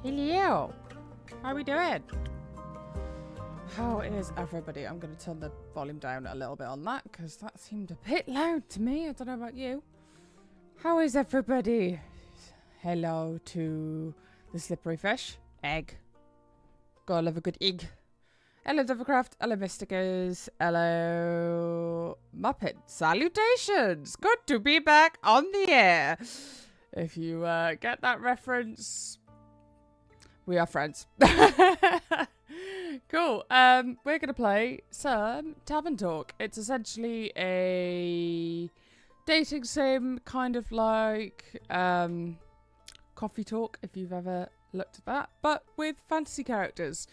Hello. How are we doing? How is everybody? I'm going to turn the volume down a little bit on that because that seemed a bit loud to me. I don't know about you. How is everybody? Hello to the slippery fish. Egg. Gotta love a good egg. Hello Dovercraft. Hello Mysticas. Hello Muppet. Salutations. Good to be back on the air. If you get that reference, we are friends. Cool. We're going to play some Tavern Talk. It's essentially a dating sim, kind of like Coffee Talk, if you've ever looked at that, but with fantasy characters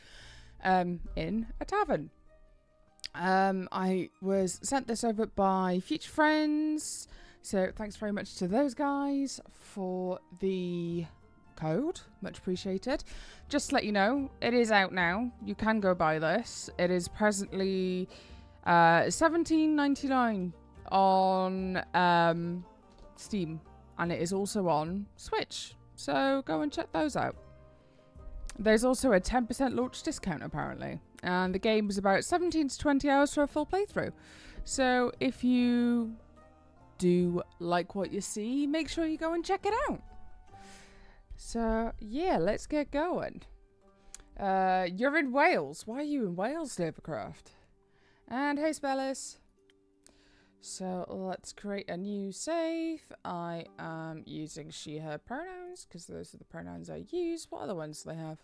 in a tavern. I was sent this over by future friends, so thanks very much to those guys for the code. Much appreciated. Just to let you know, it is out now. You can go buy this. It is presently $17.99 on Steam, and it is also on Switch. So go and check those out. There's also a 10% launch discount apparently, and the game is about 17 to 20 hours for a full playthrough. So if you do like what you see, make sure you go and check it out. So yeah, let's get going. You're in Wales. Why are you in Wales, Dovercraft? And hey Spellis. So let's create a new save. I am using she, her pronouns because those are the pronouns I use. What other ones do they have?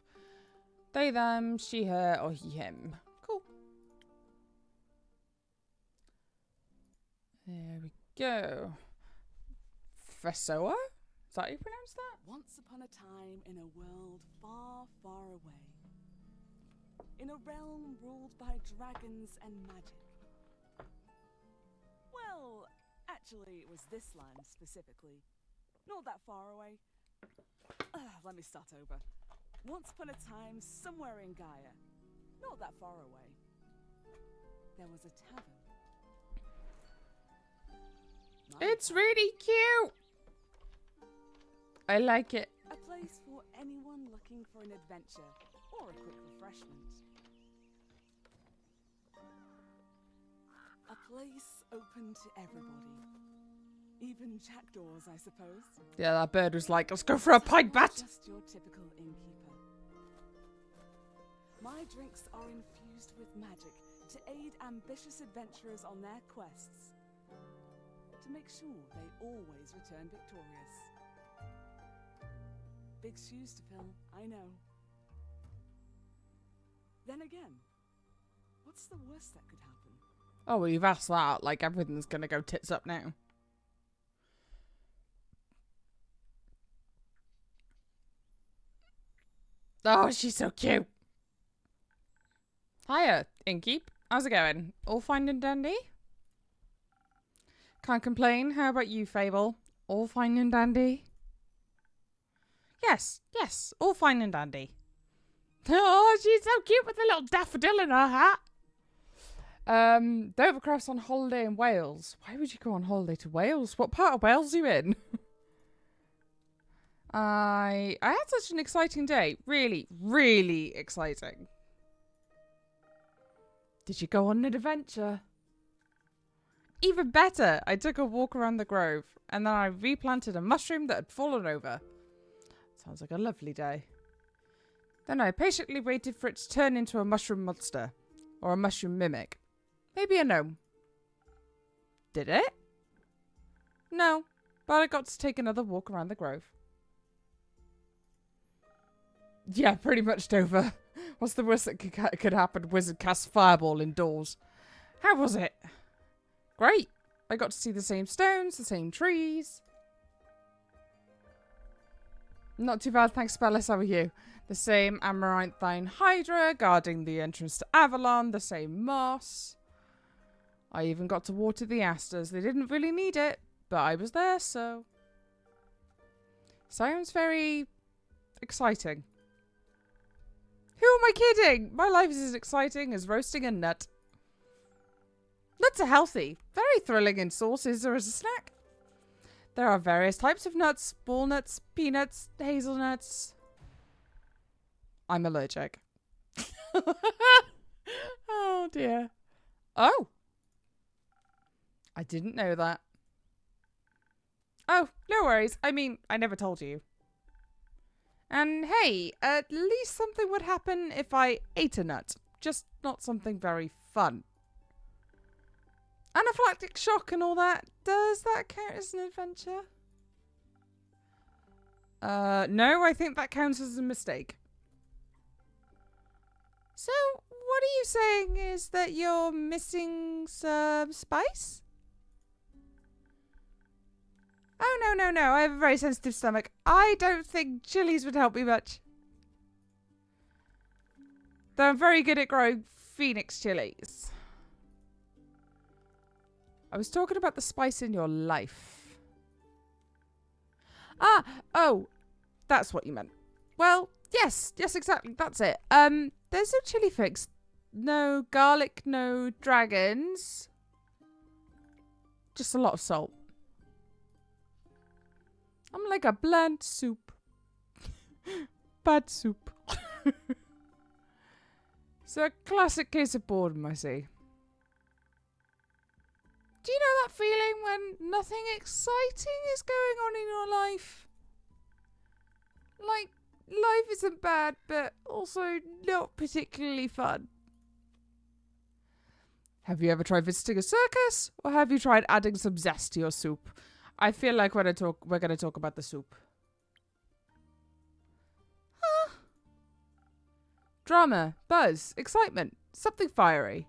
They, them, she, her, or he, him. Cool. There we go. Fesoa? Is that how you pronounce that? Once upon a time in a world far, far away. In a realm ruled by dragons and magic. Well, actually, it was this land specifically. Not that far away. Let me start over. Once upon a time, somewhere in Gaia. Not that far away. There was a tavern. It's really cute! I like it. A place for anyone looking for an adventure or a quick refreshment. A place open to everybody. Even jackdaws, I suppose. Yeah, that bird was like, let's go for a pint bat! Just your typical innkeeper. My drinks are infused with magic to aid ambitious adventurers on their quests. To make sure they always return victorious. Big shoes to fill, I know. Then again, what's the worst that could happen? Oh, well, you've asked that. Like, everything's gonna go tits up now. Oh, she's so cute. Hiya, Inkeep. How's it going? All fine and dandy? Can't complain. How about you, Fable? All fine and dandy? Yes, yes, all fine and dandy. Oh, she's so cute with the little daffodil in her hat. Dovercraft's on holiday in Wales. Why would you go on holiday to Wales? What part of Wales are you in? I had such an exciting day. Really, really exciting. Did you go on an adventure? Even better, I took a walk around the grove and then I replanted a mushroom that had fallen over. Sounds like a lovely day. Then I patiently waited for it to turn into a mushroom monster. Or a mushroom mimic. Maybe a gnome. Did it? No, but I got to take another walk around the grove. Yeah, pretty much, Dover. What's the worst that could happen? Wizard casts fireball indoors. How was it? Great. I got to see the same stones, the same trees. Not too bad, thanks, Spellis. How are you? The same amaranthine hydra guarding the entrance to Avalon. The same moss. I even got to water the asters. They didn't really need it, but I was there, so... Sounds very exciting. Who am I kidding? My life is as exciting as roasting a nut. Nuts are healthy. Very thrilling in sauces or as a snack. There are various types of nuts. Walnuts, peanuts, hazelnuts. I'm allergic. Oh, dear. Oh. I didn't know that. Oh, no worries. I mean, I never told you. And hey, at least something would happen if I ate a nut. Just not something very fun. Anaphylactic shock and all that. Does that count as an adventure? No, I think that counts as a mistake. So, what are you saying is that you're missing some spice? Oh, no. I have a very sensitive stomach. I don't think chilies would help me much. Though I'm very good at growing phoenix chilies. I was talking about the spice in your life. Oh, that's what you meant. Well, yes, exactly, that's it. There's no chili fix. No garlic, no dragons. Just a lot of salt. I'm like a bland soup. Bad soup. So a classic case of boredom, I see. Do you know that feeling when nothing exciting is going on in your life? Like, life isn't bad, but also not particularly fun. Have you ever tried visiting a circus? Or have you tried adding some zest to your soup? I feel like we're going to talk about the soup. Huh? Drama, buzz, excitement, something fiery.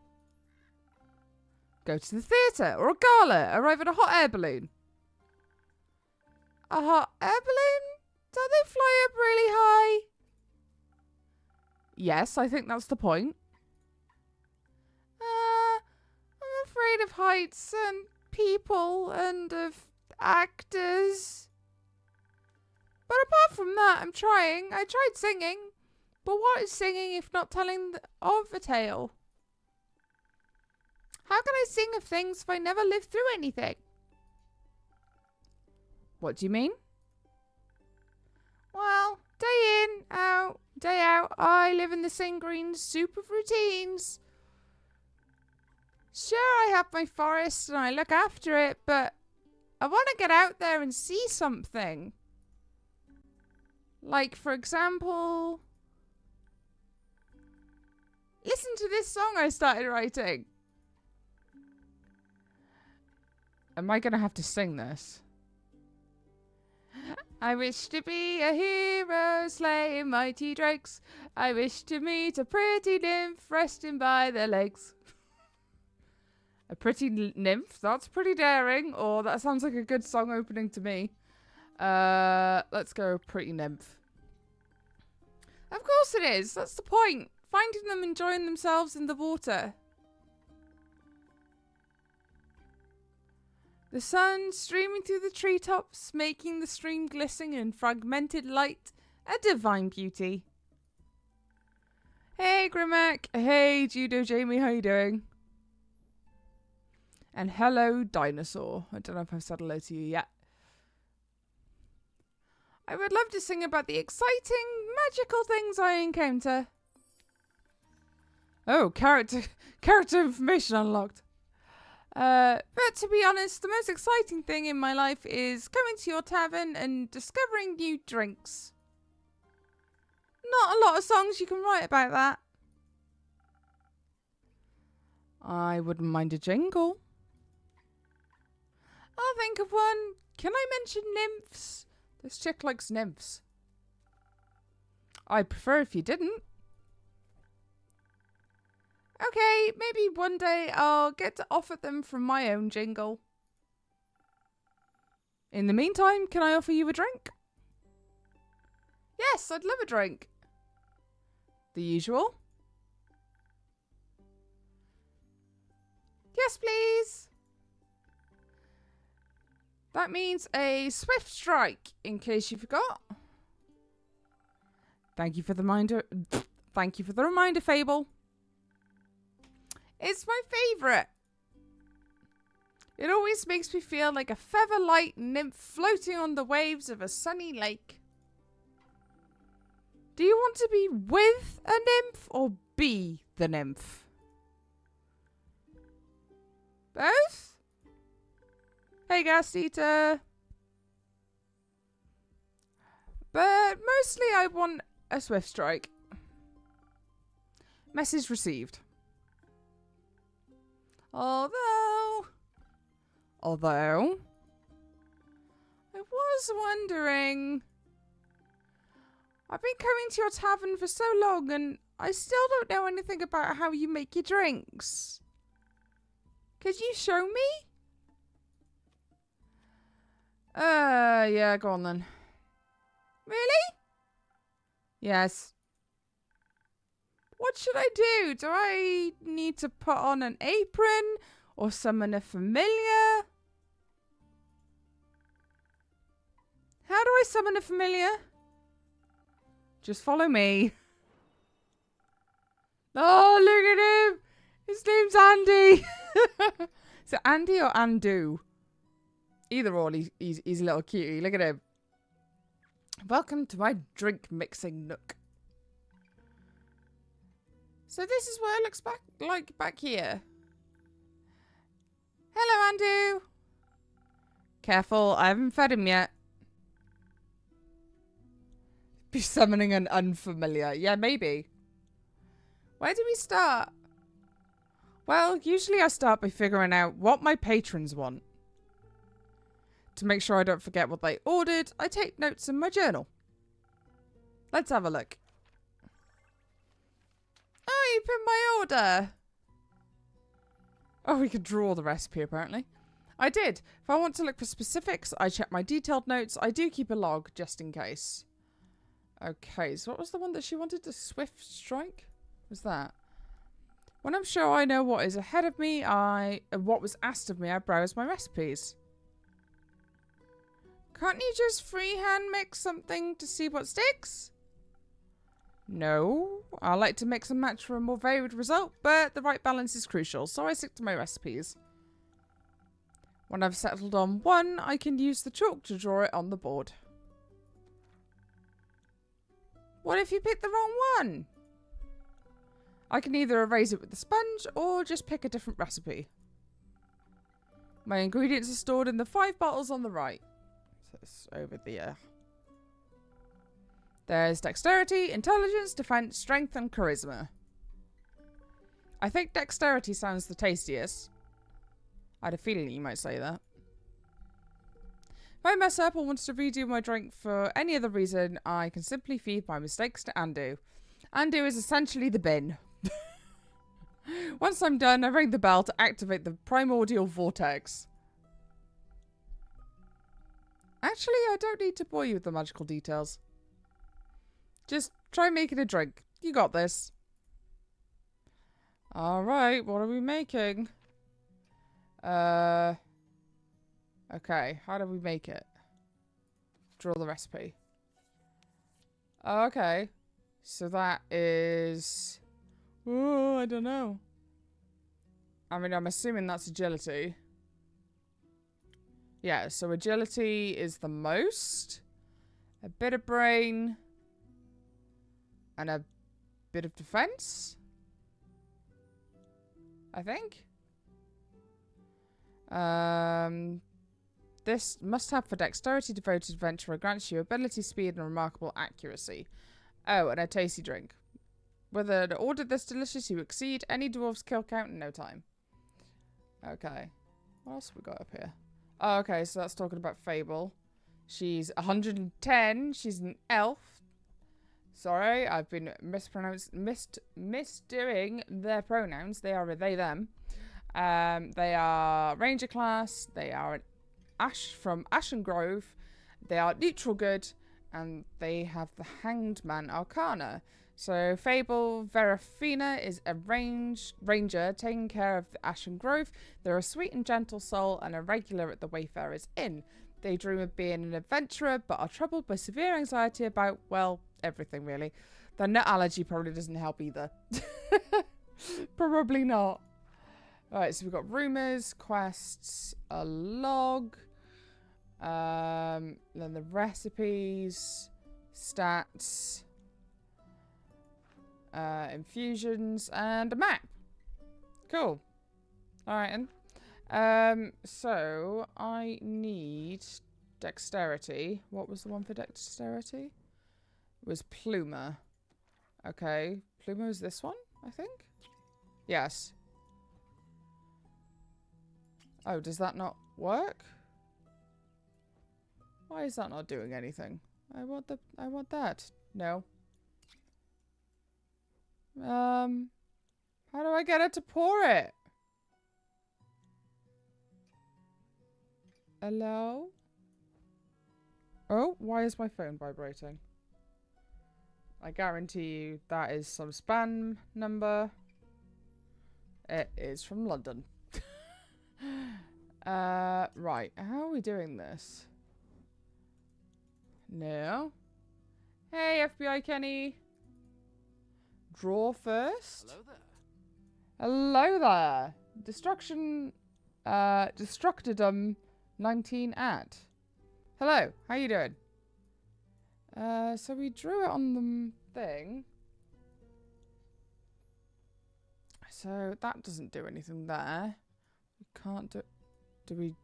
Go to the theatre or a gala. Arrive at a hot air balloon. A hot air balloon? Don't they fly up really high? Yes, I think that's the point. I'm afraid of heights and people and of actors. But apart from that, I'm trying. I tried singing. But what is singing if not telling of a tale? How can I sing of things if I never lived through anything? What do you mean? Well, day in, out, day out, I live in the same green soup of routines. Sure, I have my forest and I look after it, but I want to get out there and see something. Like, for example, listen to this song I started writing. Am I going to have to sing this? I wish to be a hero slaying mighty drakes. I wish to meet a pretty nymph resting by the lakes. A pretty nymph? That's pretty daring. Or that sounds like a good song opening to me. Let's go pretty nymph. Of course it is. That's the point. Finding them enjoying themselves in the water. The sun streaming through the treetops, making the stream glisten in fragmented light, a divine beauty. Hey, Grimac. Hey, Judo Jamie, how you doing? And hello, Dinosaur. I don't know if I've said hello to you yet. I would love to sing about the exciting, magical things I encounter. Oh, character information unlocked. But to be honest, the most exciting thing in my life is coming to your tavern and discovering new drinks. Not a lot of songs you can write about that. I wouldn't mind a jingle. I'll think of one. Can I mention nymphs? This chick likes nymphs. I'd prefer if you didn't. Okay, maybe one day I'll get to offer them from my own jingle. In the meantime, can I offer you a drink? Yes, I'd love a drink. The usual? Yes, please. That means a swift strike, in case you forgot. Thank you for the reminder. Thank you for the reminder, Fable. It's my favourite. It always makes me feel like a feather-light nymph floating on the waves of a sunny lake. Do you want to be with a nymph or be the nymph? Both? Hey, Ghast Eater. But mostly I want a swift strike. Message received. Although, I was wondering, I've been coming to your tavern for so long and I still don't know anything about how you make your drinks. Could you show me? Yeah, go on then. Really? Yes. What should I do? Do I need to put on an apron or summon a familiar? How do I summon a familiar? Just follow me. Oh, look at him. His name's Andy. Is it Andy or Andu? Either or, he's a little cutie. Look at him. Welcome to my drink mixing nook. So this is what it looks like back here. Hello, Andu. Careful, I haven't fed him yet. Be summoning an unfamiliar. Yeah, maybe. Where do we start? Well, usually I start by figuring out what my patrons want. To make sure I don't forget what they ordered, I take notes in my journal. Let's have a look. Oh, you put my order. Oh, we could draw the recipe, apparently. I did. If I want to look for specifics, I check my detailed notes. I do keep a log, just in case. Okay, so what was the one that she wanted? The swift strike? Was that? When I'm sure I know what is ahead of me, what was asked of me, I browse my recipes. Can't you just freehand mix something to see what sticks? No, I like to mix and match for a more varied result, but the right balance is crucial, so I stick to my recipes. When I've settled on one, I can use the chalk to draw it on the board. What if you pick the wrong one? I can either erase it with the sponge or just pick a different recipe. My ingredients are stored in the 5 bottles on the right. So it's over there. There's dexterity, intelligence, defense, strength, and charisma. I think dexterity sounds the tastiest. I had a feeling you might say that. If I mess up or want to redo my drink for any other reason, I can simply feed my mistakes to Andu. Andu is essentially the bin. Once I'm done, I ring the bell to activate the primordial vortex. Actually, I don't need to bore you with the magical details. Just try making a drink. You got this. Alright, what are we making? Okay, how do we make it? Draw the recipe. Okay. So that is... Oh, I don't know. I mean, I'm assuming that's agility. Yeah, so agility is the most. A bit of brain. And a bit of defense. I think. This must-have for dexterity devoted adventurer grants you ability, speed, and remarkable accuracy. Oh, and a tasty drink. Whether to order this delicious, you exceed any dwarf's kill count in no time. Okay. What else have we got up here? Oh, okay, so that's talking about Fable. She's 110. She's an elf. Sorry, I've been misdoing their pronouns. They are they, them. They are Ranger class. They are an from Ashen Grove. They are neutral good. And they have the Hanged Man Arcana. So Fable Verafina is a ranger taking care of the Ashen Grove. They're a sweet and gentle soul and a regular at the Wayfarer's Inn. They dream of being an adventurer, but are troubled by severe anxiety about, well, everything really. Their nut allergy probably doesn't help either. Probably not. Alright, so we've got rumours, quests, a log, then the recipes, stats. infusions, and a map. Cool. Alright, so I need dexterity. What was the one for dexterity? It was Pluma. Okay. Pluma is this one, I think? Yes. Oh, does that not work? Why is that not doing anything? I want that. No. How do I get it to pour it? Hello? Oh, why is my phone vibrating? I guarantee you that is some spam number. It is from London. Right. How are we doing this? No. Hey, FBI Kenny. Draw first. Hello there. Hello there. Destructidum 19 at. Hello, how you doing? So we drew it on the thing. So that doesn't do anything there. We can't do we?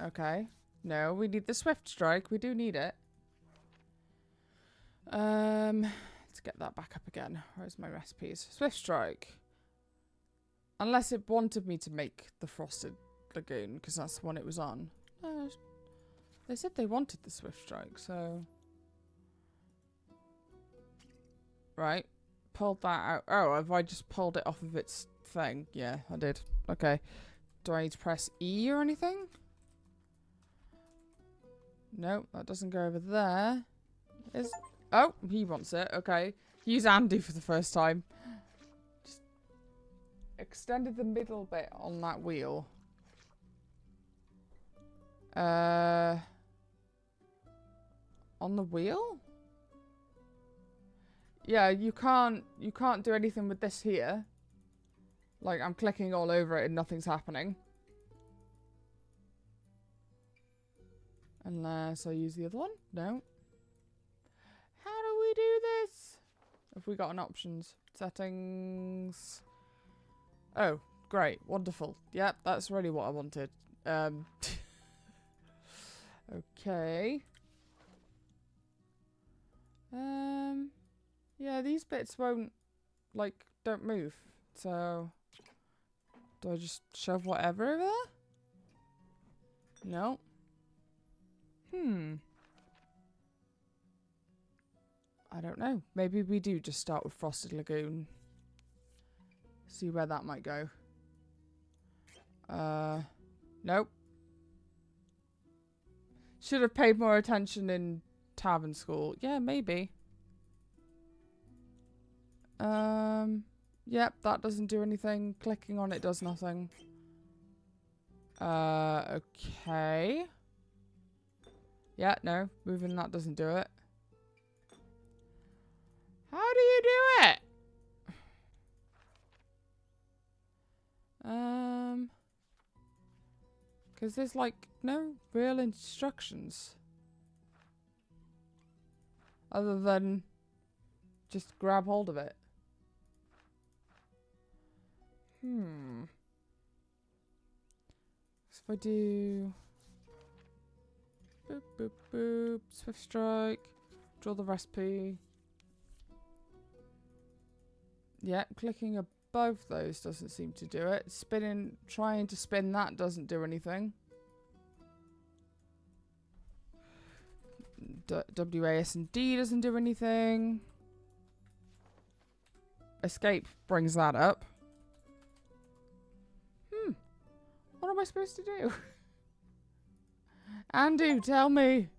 Okay. No, we need the swift strike. We do need it. Let's get that back up again. Where's my recipes? Swift strike. Unless it wanted me to make the frosted lagoon, because that's the one it was on. They said they wanted the swift strike, so... Right. Pulled that out. Oh, have I just pulled it off of its thing? Yeah, I did. Okay. Do I need to press E or anything? Nope, that doesn't go over there. Oh, he wants it. Okay. Use Andy for the first time. Just extended the middle bit on that wheel. On the wheel? Yeah, you can't do anything with this here. Like, I'm clicking all over it and nothing's happening. Unless I use the other one? No. How do we do this? Have we got an options? Settings. Oh, great. Wonderful. Yep, that's really what I wanted. Okay. Yeah, these bits won't, like, don't move. So, do I just shove whatever over there? No. I don't know. Maybe we do just start with Frosted Lagoon. See where that might go. Nope. Should have paid more attention in Tavern school. Yeah, maybe. Yep, that doesn't do anything. Clicking on it does nothing. Okay. Yeah, no. Moving that doesn't do it. How do you do it? Because there's like no real instructions. Other than just grab hold of it. So if I do... Boop, boop, boop. Swift strike. Draw the recipe. Yeah, clicking above those doesn't seem to do it. Spinning, trying to spin that doesn't do anything. WASD doesn't do anything. Escape brings that up. What am I supposed to do? Andu, tell me.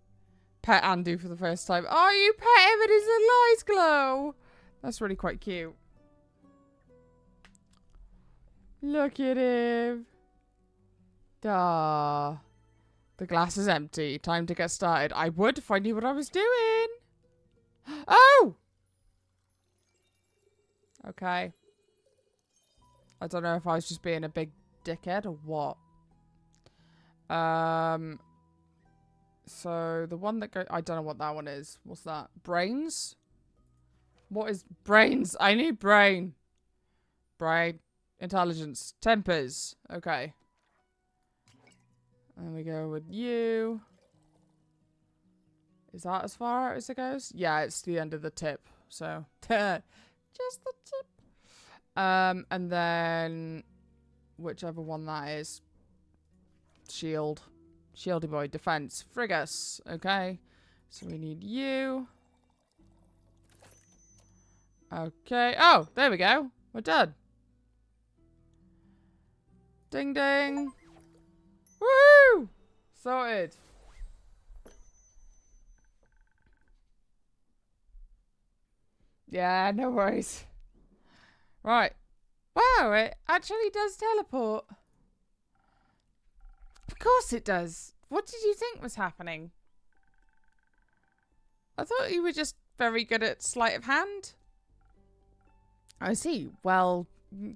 Pet Andu for the first time. Oh, you pet him and his eyes glow. That's really quite cute. Look at him. Ah. The glass is empty. Time to get started. I would if I knew what I was doing. Oh! Okay. I don't know if I was just being a big dickhead or what. So the one that goes... I don't know what that one is. What's that? Brains? What is brains? I need brain. Brain. Intelligence. Tempers. Okay. And we go with you. Is that as far out as it goes? Yeah, it's the end of the tip. So, just the tip. And then whichever one that is. Shield. Shieldy boy. Defense. Frigus. Okay. So we need you. Okay. Oh, there we go. We're done. Ding ding. Woohoo! Sorted. Yeah, no worries. Right. Wow, it actually does teleport. Of course it does. What did you think was happening? I thought you were just very good at sleight of hand. I see. Well,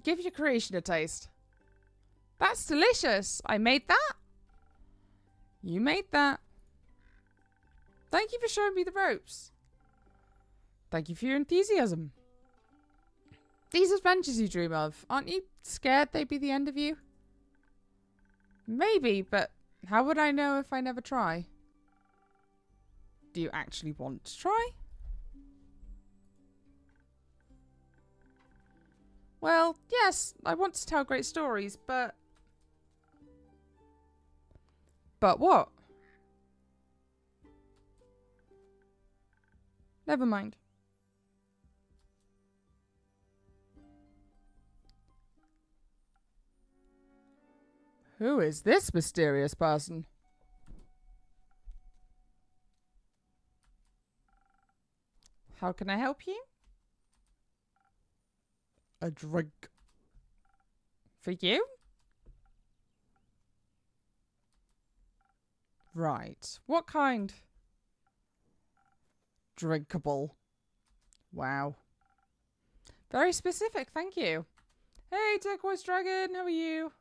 give your creation a taste. That's delicious. I made that. You made that. Thank you for showing me the ropes. Thank you for your enthusiasm. These adventures you dream of, aren't you scared they'd be the end of you? Maybe, but how would I know if I never try? Do you actually want to try? Well, yes, I want to tell great stories, but... But what? Never mind. Who is this mysterious person? How can I help you? A drink. For you? Right. What kind? Drinkable. Wow. Very specific, thank you. Hey, Turquoise Dragon, how are you?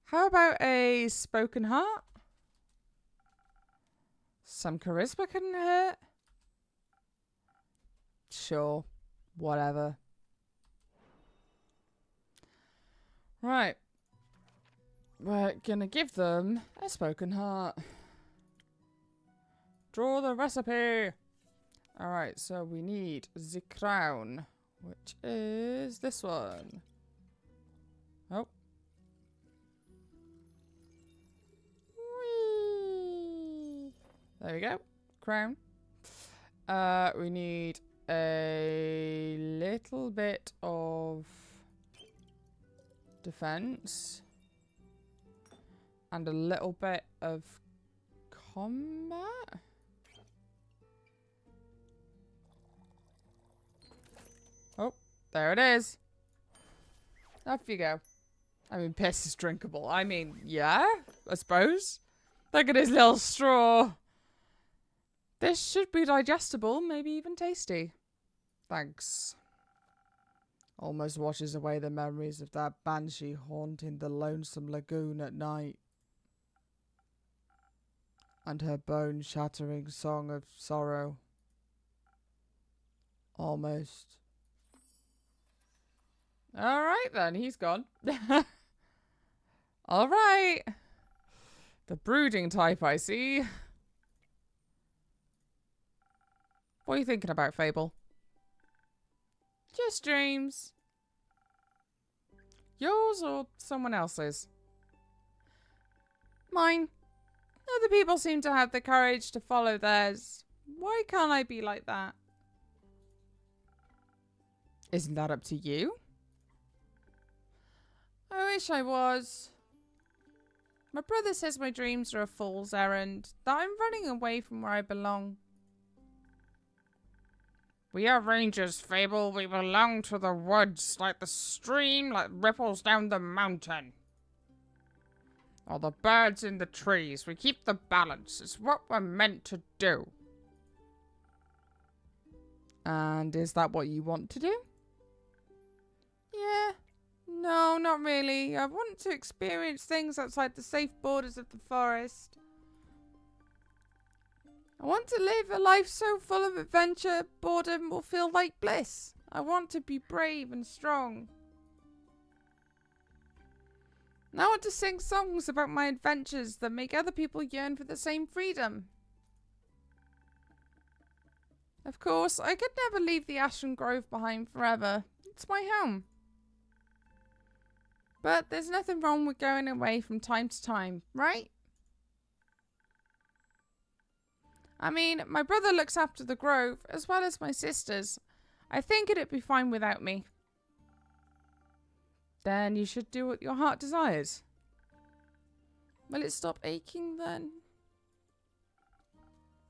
How about a spoken heart? Some charisma couldn't hurt. Sure. Whatever. Right. We're gonna give them a spoken heart. Draw the recipe. Alright, so we need the crown, which is this one. Oh. Whee! There we go. Crown. We need a little bit of defense and a little bit of combat. Oh, there it is. Off you go. I mean, piss is drinkable. I mean, yeah, I suppose. Look at his little straw. This should be digestible, maybe even tasty. Thanks. Almost washes away the memories of that banshee haunting the lonesome lagoon at night. And her bone-shattering song of sorrow. Almost. Alright then, he's gone. Alright. The brooding type, I see. What are you thinking about, Fable? Just dreams. Yours or someone else's? Mine. Other people seem to have the courage to follow theirs. Why can't I be like that? Isn't that up to you? I wish I was. My brother says my dreams are a fool's errand, that I'm running away from where I belong. We are rangers, Fable. We belong to the woods, like the stream that ripples down the mountain. Or the birds in the trees. We keep the balance. It's what we're meant to do. And is that what you want to do? Yeah. No, not really. I want to experience things outside the safe borders of the forest. I want to live a life so full of adventure, boredom will feel like bliss. I want to be brave and strong. And I want to sing songs about my adventures that make other people yearn for the same freedom. Of course, I could never leave the Ashram Grove behind forever. It's my home. But there's nothing wrong with going away from time to time, right? I mean, my brother looks after the Grove, as well as my sisters. I think it'd be fine without me. Then you should do what your heart desires. Will it stop aching then?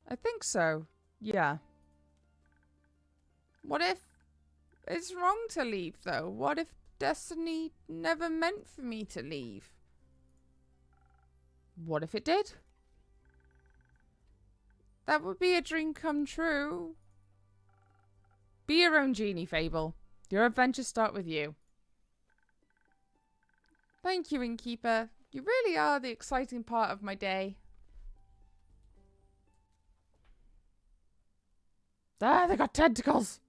I think so, yeah. What if it's wrong to leave, though? What if destiny never meant for me to leave? What if it did? That would be a dream come true. Be your own genie, Fable. Your adventures start with you. Thank you, Innkeeper. You really are the exciting part of my day. Ah, they got tentacles!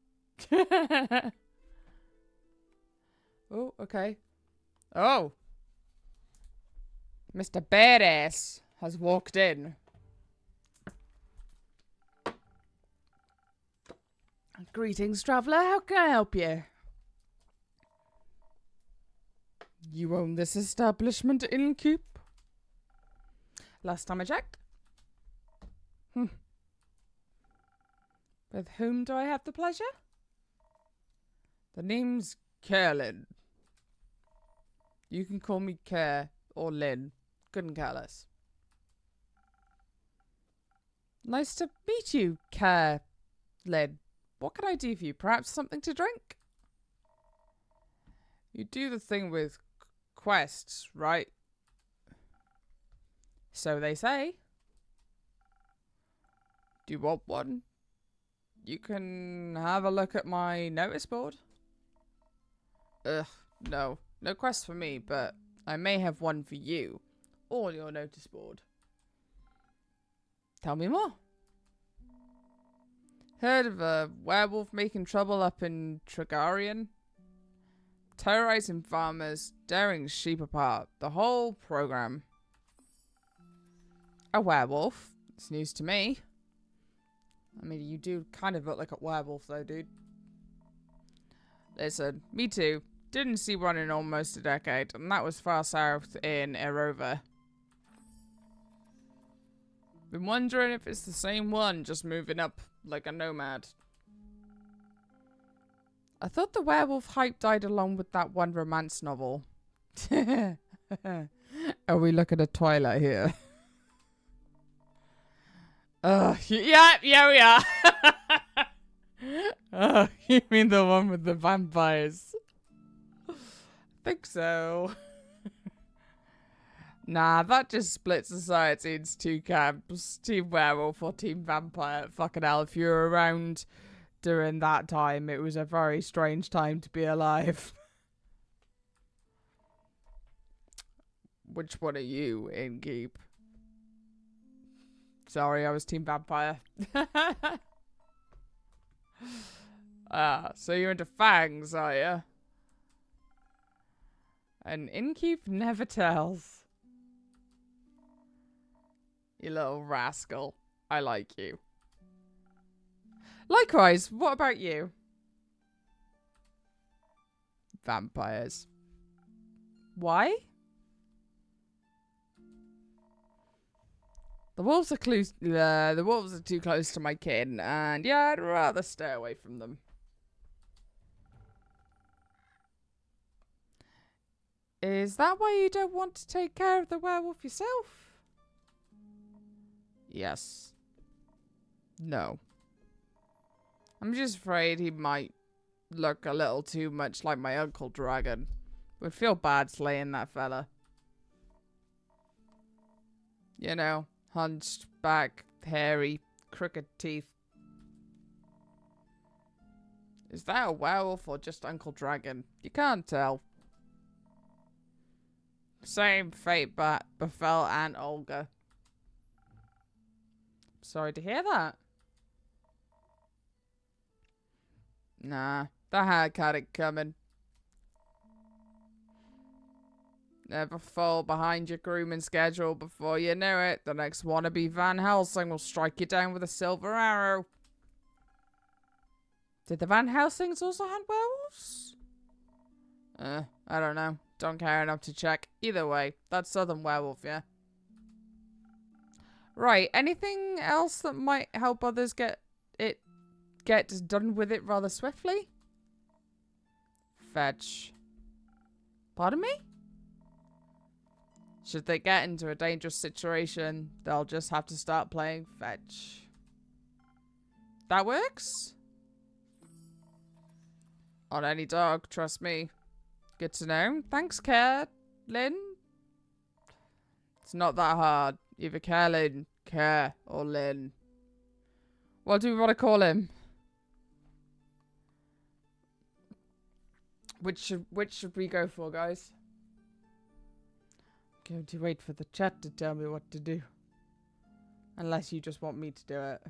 Oh, okay. Oh. Mr. Badass has walked in. Greetings, traveller. How can I help you? You own this establishment, Innkeep? Last time I checked. With whom do I have the pleasure? The name's Kerlin. You can call me Kerr or Lynn. Couldn't care less. Nice to meet you, Kerr, Lynn. What can I do for you? Perhaps something to drink? You do the thing with quests, right? So they say. Do you want one? You can have a look at my notice board. Ugh, no. No quest for me, but I may have one for you. On your notice board. Tell me more. Heard of a werewolf making trouble up in Tregarian? Terrorizing farmers, tearing sheep apart. The whole program. A werewolf? It's news to me. I mean, you do kind of look like a werewolf though, dude. Listen, me too. Didn't see one in almost a decade, and that was far south in Erova. Been wondering if it's the same one, just moving up like a nomad. I thought the werewolf hype died along with that one romance novel. Are we looking at Twilight here? Yeah, we are. Oh, you mean the one with the vampires? Think so. Nah, that just split society into two camps. Team werewolf or team vampire. Fucking hell, if you were around during that time, it was a very strange time to be alive. Which one are you, Innkeep? Sorry, I was team vampire. So you're into fangs, are you? An Innkeep never tells. You little rascal. I like you. Likewise, what about you? Vampires. Why? The wolves are too close to my kin, and yeah, I'd rather stay away from them. Is that why you don't want to take care of the werewolf yourself? Yes. No. I'm just afraid he might look a little too much like my Uncle Dragon. Would feel bad slaying that fella. You know, hunched back, hairy, crooked teeth. Is that a werewolf or just Uncle Dragon? You can't tell. Same fate befell Aunt Olga. Sorry to hear that. Nah, the hack had it coming. Never fall behind your grooming schedule. Before you know it, the next wannabe Van Helsing will strike you down with a silver arrow. Did the Van Helsings also hunt werewolves? I don't know. Don't care enough to check. Either way, that's Southern Werewolf, yeah? Right, anything else that might help others get done with it rather swiftly? Fetch. Pardon me? Should they get into a dangerous situation, they'll just have to start playing fetch. That works? On any dog, trust me. Good to know. Thanks, Lynn. It's not that hard. Either Lynn, or Lynn. What do we want to call him? Which should we go for, guys? I'm going to wait for the chat to tell me what to do. Unless you just want me to do it.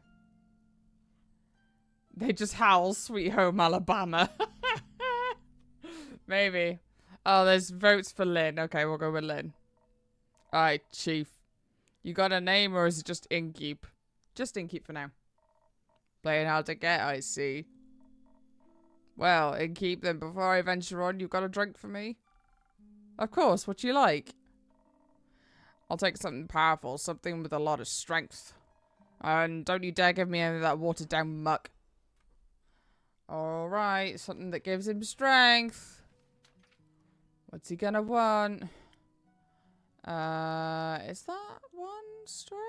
They just howl, Sweet Home Alabama. Maybe. Oh, there's votes for Lynn. Okay, we'll go with Lynn. Alright, Chief. You got a name or is it just Inkeep? Just Inkeep for now. Playing hard to get, I see. Well, Inkeep, then before I venture on, you got a drink for me? Of course, what you like? I'll take something powerful, something with a lot of strength. And don't you dare give me any of that watered down muck. Alright, something that gives him strength. What's he gonna want? Is that one strength?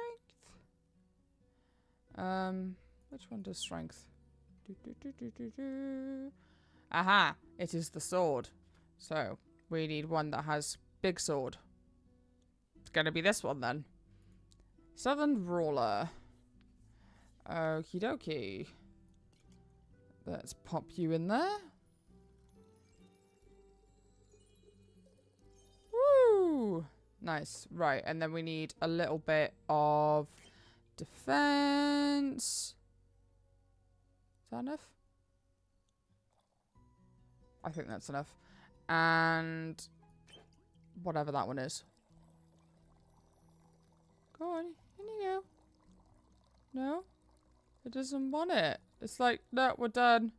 Which one does strength? Aha! It is the sword. So, we need one that has big sword. It's gonna be this one then. Southern Brawler. Okie dokie. Let's pop you in there. Woo! Nice. Right, and then we need a little bit of defense. Is that enough? I think that's enough. And whatever that one is. Go on, in you go. No? It doesn't want it. It's like, no, we're done.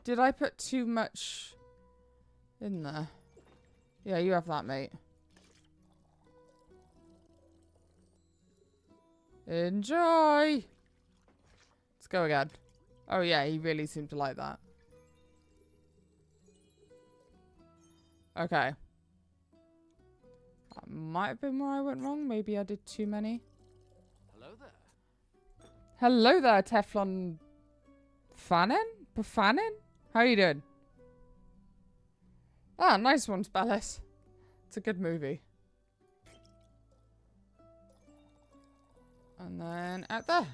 Did I put too much in there? Yeah, you have that, mate. Enjoy! Let's go again. Oh yeah, he really seemed to like that. Okay. That might have been where I went wrong. Maybe I did too many. Hello there. Hello there, Teflon Fannin? Bufannin? How are you doing? Ah, nice one, Spellis. It's a good movie. And then out there.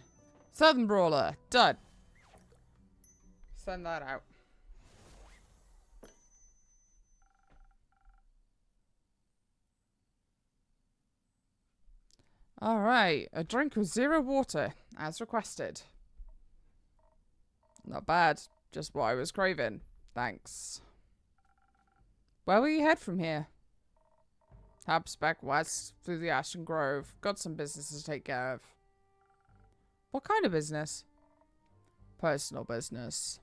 Southern Brawler. Done. Send that out. Alright. A drink with 0 water, as requested. Not bad. Just what I was craving. Thanks. Where will you head from here? Perhaps back west through the Ashen Grove. Got some business to take care of. What kind of business? Personal business.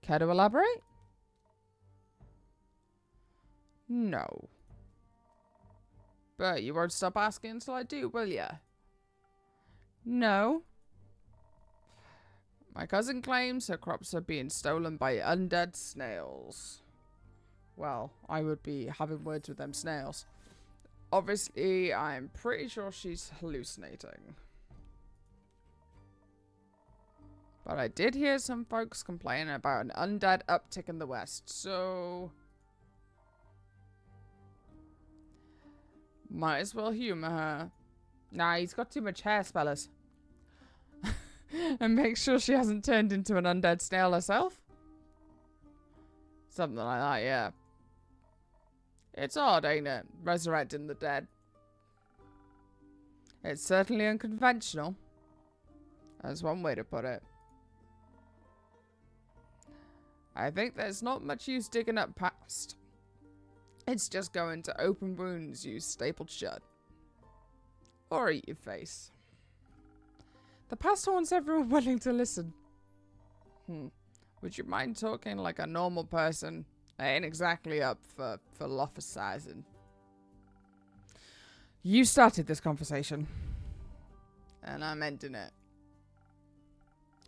Care to elaborate? No. But you won't stop asking until I do, will ya? No. My cousin claims her crops are being stolen by undead snails. Well, I would be having words with them snails. Obviously, I'm pretty sure she's hallucinating. But I did hear some folks complaining about an undead uptick in the west, so... might as well humor her. Nah, he's got too much hair, Spellers. And make sure she hasn't turned into an undead snail herself. Something like that, yeah. It's odd, ain't it? Resurrecting the dead. It's certainly unconventional. That's one way to put it. I think there's not much use digging up past. It's just going to open wounds you stapled shut. Or eat your face. The past haunts everyone willing to listen. Would you mind talking like a normal person? I ain't exactly up for philosophizing. You started this conversation. And I'm ending it.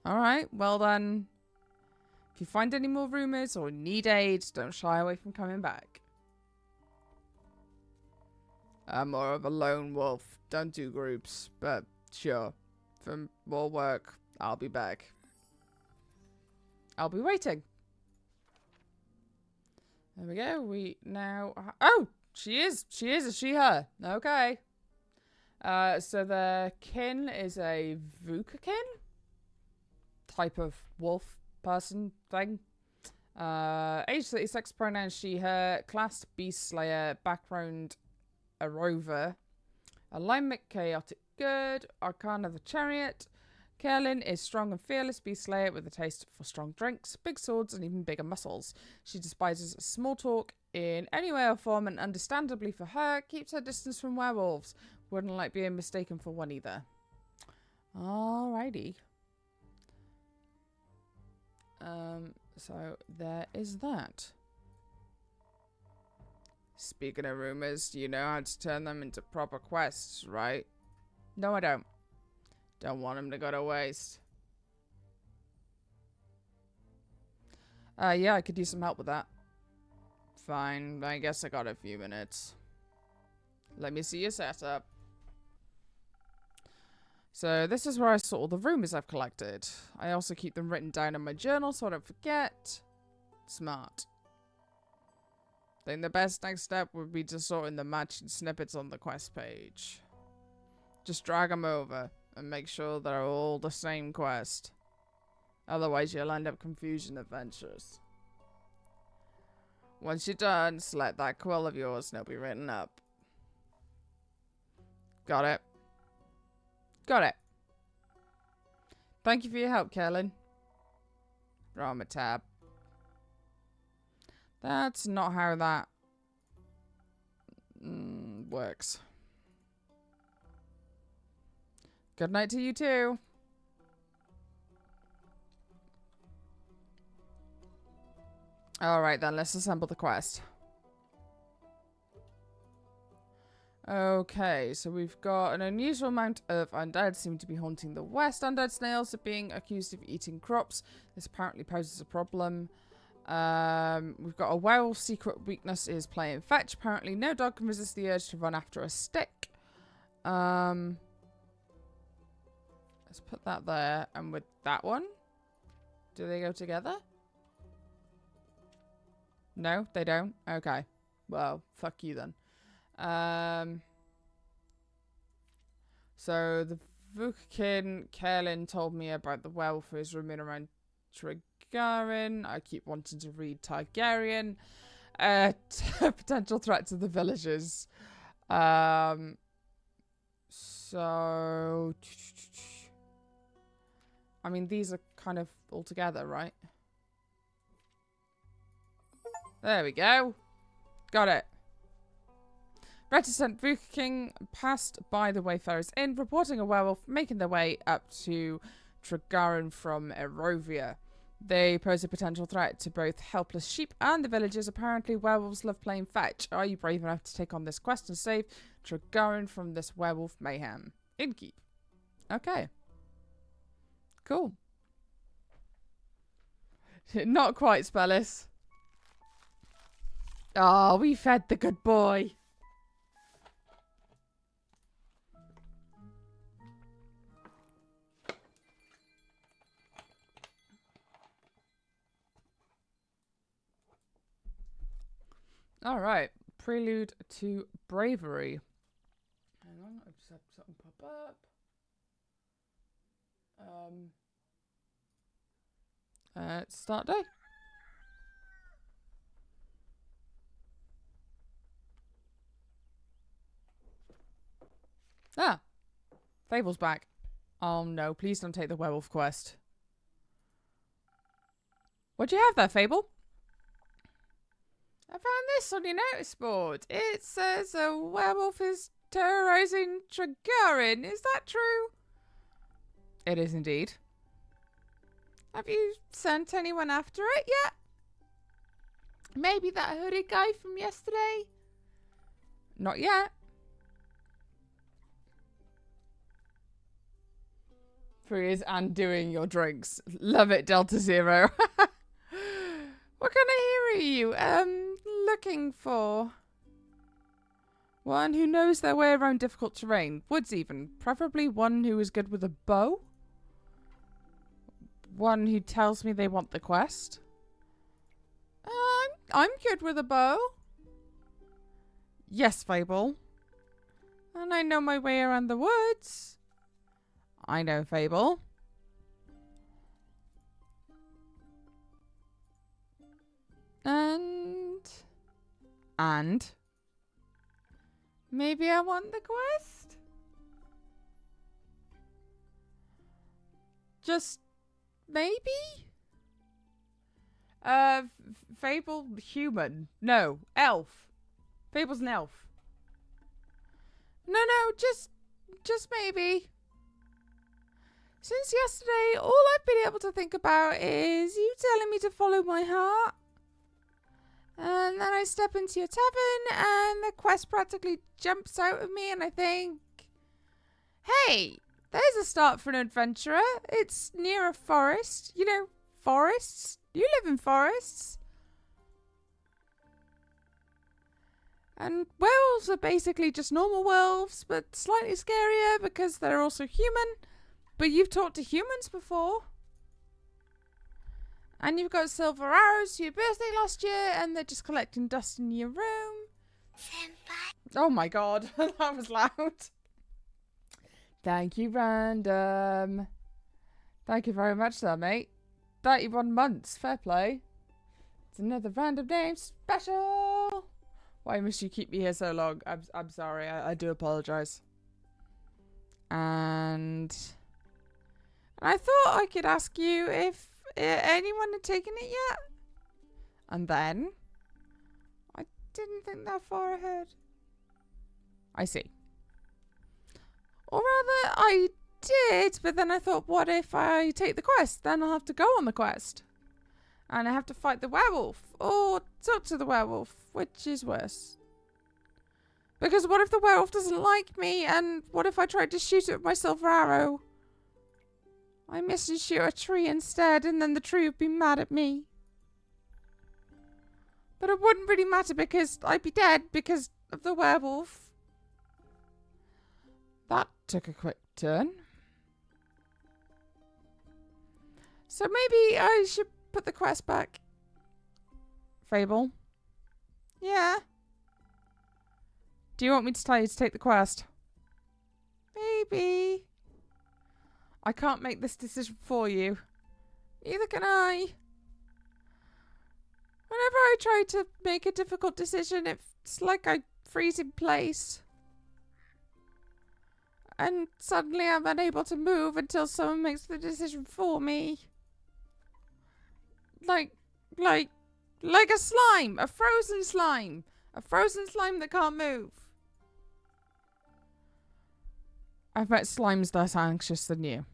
Alright, well then. If you find any more rumors or need aid, don't shy away from coming back. I'm more of a lone wolf. Don't do groups, but sure. For more work, I'll be back. I'll be waiting. There we go. We now... Oh! She is a she-her. Okay. So the kin is a Vukakin? Type of wolf person thing. Age 36, pronouns she-her. Class beast slayer. Background a rover. Alignment chaotic good. Arcana the chariot. Kerlin is strong and fearless beast slayer with a taste for strong drinks, big swords, and even bigger muscles. She despises small talk in any way or form, and understandably for her, keeps her distance from werewolves. Wouldn't like being mistaken for one either. Alrighty. So there is that. Speaking of rumors, you know how to turn them into proper quests, right? No, I don't. Don't want them to go to waste. Yeah, I could use some help with that. Fine, I guess I got a few minutes. Let me see your setup. So this is where I sort all the rumors I've collected. I also keep them written down in my journal so I don't forget. Smart. I think the best next step would be to sort in the matching snippets on the quest page. Just drag them over and make sure they're all the same quest. Otherwise you'll end up confusing adventures. Once you're done, select that quill of yours and it'll be written up. Got it? Got it. Thank you for your help, Kerlin. Drama tab. That's not how that works. Good night to you too. Alright then, let's assemble the quest. Okay, so we've got an unusual amount of undead seem to be haunting the west. Undead snails are being accused of eating crops. This apparently poses a problem. We've got a werewolf secret weakness is playing fetch. Apparently no dog can resist the urge to run after a stick. Let's put that there. And with that one, do they go together? No, they don't? Okay. Well, fuck you then. So the Vukakin Kerlin told me about the werewolf who's roaming around Trigarin. I keep wanting to read Targaryen. Potential threat to the villagers. So I mean, these are kind of all together, right? There we go. Got it. Reticent Vukakin passed by the Wayfarer's Inn, reporting a werewolf making their way up to Trigarin from Erovia. They pose a potential threat to both helpless sheep and the villagers. Apparently, werewolves love playing fetch. Are you brave enough to take on this quest and save Trigarin from this werewolf mayhem? Innkeep. Okay. Cool. Not quite, Spellis. Oh, we fed the good boy. Alright, prelude to bravery. Hang on, I've just had something pop up. Start day. Ah, Fable's back. Oh no, please don't take the werewolf quest. What'd you have there, Fable? I found this on your notice board. It says a werewolf is terrorizing Tregarin. Is that true? It is indeed. Have you sent anyone after it yet? Maybe that hooded guy from yesterday? Not yet. Freeze and doing your drinks. Love it, Delta Zero. What kind of hero are you looking for? One who knows their way around difficult terrain. Woods even. Preferably one who is good with a bow. One who tells me they want the quest. I'm good with a bow. Yes, Fable. And I know my way around the woods. I know, Fable. And maybe I want the quest? Just maybe? Fable human. No, elf. Fable's an elf. No, just maybe. Since yesterday, all I've been able to think about is you telling me to follow my heart. And then I step into your tavern and the quest practically jumps out of me and I think, hey, there's a start for an adventurer. It's near a forest. You know, forests. You live in forests. And werewolves are basically just normal werewolves, but slightly scarier because they're also human. But you've talked to humans before. And you've got silver arrows to your birthday last year, and they're just collecting dust in your room. Senpai. Oh my god, that was loud. Thank you, Random. Thank you very much there, mate. 31 months, fair play. It's another random name special. Why must you keep me here so long? I'm sorry, I do apologise. And I thought I could ask you if anyone had taken it yet? And then I didn't think that far ahead. I see. Or rather, I did, but then I thought, what if I take the quest? Then I'll have to go on the quest. And I have to fight the werewolf. Or talk to the werewolf, which is worse. Because what if the werewolf doesn't like me? And what if I tried to shoot it with my silver arrow? I miss and shoot a tree instead, and then the tree would be mad at me. But it wouldn't really matter because I'd be dead because of the werewolf. That took a quick turn. So maybe I should put the quest back. Fable? Yeah? Do you want me to tell you to take the quest? Maybe. I can't make this decision for you. Neither can I. Whenever I try to make a difficult decision, it's like I freeze in place. And suddenly I'm unable to move until someone makes the decision for me. Like a slime. A frozen slime. A frozen slime that can't move. I've met slimes less anxious than you.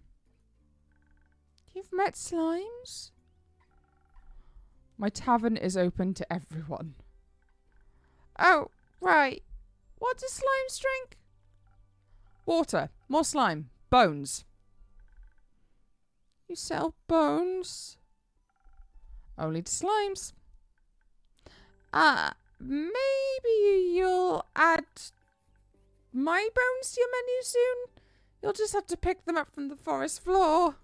You've met slimes? My tavern is open to everyone. Oh, right. What do slimes drink? Water. More slime. Bones. You sell bones? Only to slimes. Maybe you'll add my bones to your menu soon? You'll just have to pick them up from the forest floor.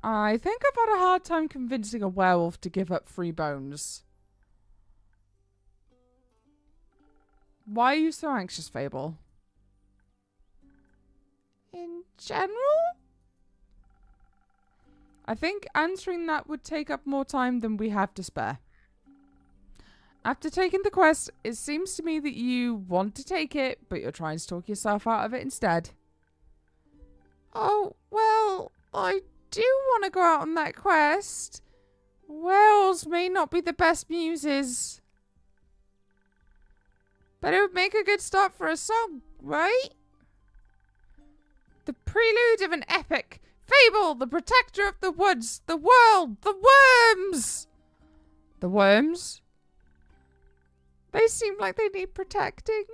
I think I've had a hard time convincing a werewolf to give up free bones. Why are you so anxious, Fable? In general? I think answering that would take up more time than we have to spare. After taking the quest, it seems to me that you want to take it, but you're trying to talk yourself out of it instead. Oh, well, I do want to go out on that quest. Whales may not be the best muses, but it would make a good start for a song, right? The prelude of an epic. Fable, the protector of the woods, the world, the worms! The worms? They seem like they need protecting.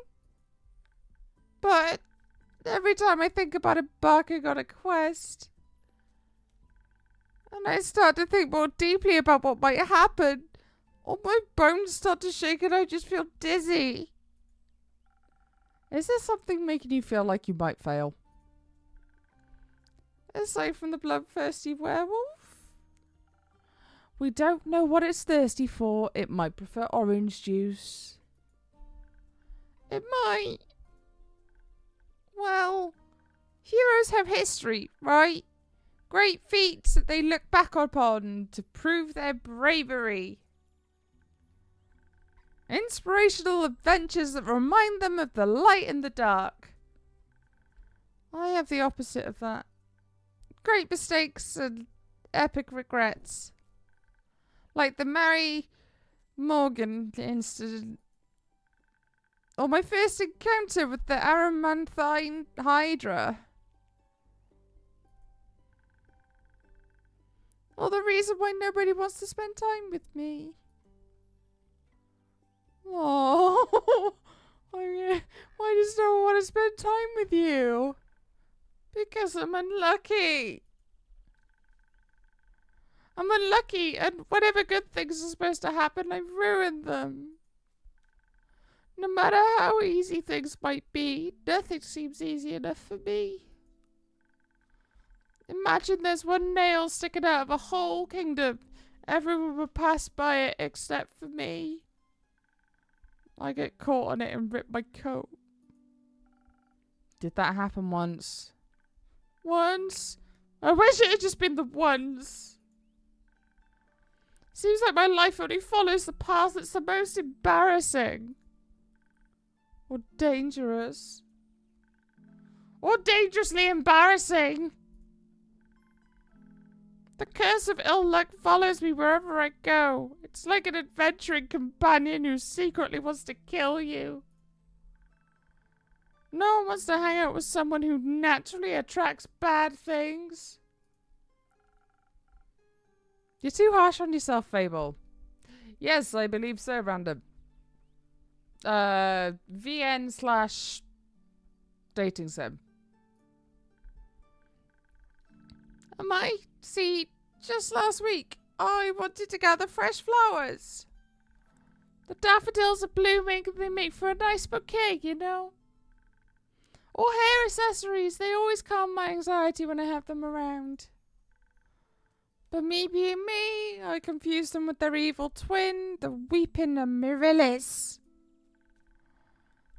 But every time I think about embarking on a quest, and I start to think more deeply about what might happen, all my bones start to shake and I just feel dizzy. Is there something making you feel like you might fail? Aside from the bloodthirsty werewolf? We don't know what it's thirsty for. It might prefer orange juice. It might. Well, heroes have history, right? Great feats that they look back upon to prove their bravery. Inspirational adventures that remind them of the light in the dark. I have the opposite of that. Great mistakes and epic regrets. Like the Mary Morgan incident. Or my first encounter with the Aramanthine Hydra. Or the reason why nobody wants to spend time with me. Oh, why does no one want to spend time with you? Because I'm unlucky. I'm unlucky, and whatever good things are supposed to happen, I ruin them. No matter how easy things might be, nothing seems easy enough for me. Imagine there's one nail sticking out of a whole kingdom. Everyone would pass by it except for me. I get caught on it and rip my coat. Did that happen once? Once? I wish it had just been the once. Seems like my life only follows the path that's the most embarrassing. Or dangerous. Or dangerously embarrassing. The curse of ill luck follows me wherever I go. It's like an adventuring companion who secretly wants to kill you. No one wants to hang out with someone who naturally attracts bad things. You're too harsh on yourself, Fable. Yes, I believe so, random. VN/dating sim. Am I? See, just last week, I wanted to gather fresh flowers. The daffodils are blooming and they make for a nice bouquet, you know. Or hair accessories, they always calm my anxiety when I have them around. But me being me, I confused them with their evil twin, the weeping Amaryllis.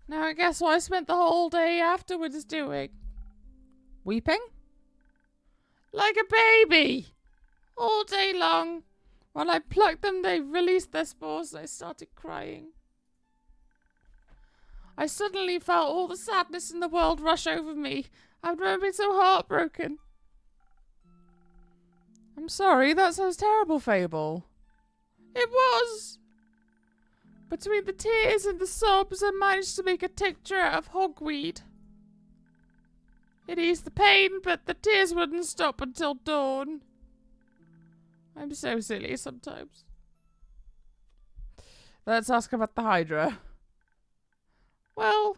Now I guess what I spent the whole day afterwards doing. Weeping? Like a baby! All day long. When I plucked them, they released their spores and I started crying. I suddenly felt all the sadness in the world rush over me. I've never been so heartbroken. I'm sorry, that sounds terrible, Fable. It was. Between the tears and the sobs, I managed to make a tincture out of hogweed. It eased the pain, but the tears wouldn't stop until dawn. I'm so silly sometimes. Let's ask about the Hydra. Well,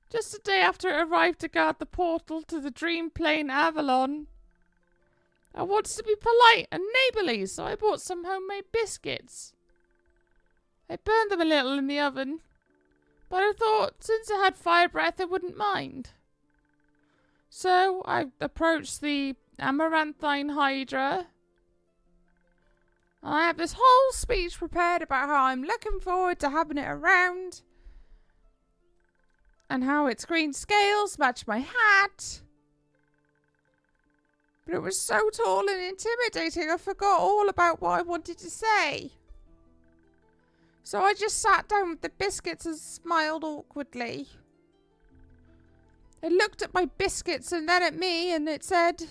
just a day after it arrived to guard the portal to the dream plane Avalon, I wanted to be polite and neighbourly, so I bought some homemade biscuits. I burned them a little in the oven, but I thought since it had fire breath I wouldn't mind. So I approached the Amaranthine Hydra. I have this whole speech prepared about how I'm looking forward to having it around. And how its green scales match my hat. But it was so tall and intimidating I forgot all about what I wanted to say. So I just sat down with the biscuits and smiled awkwardly. It looked at my biscuits and then at me, and it said,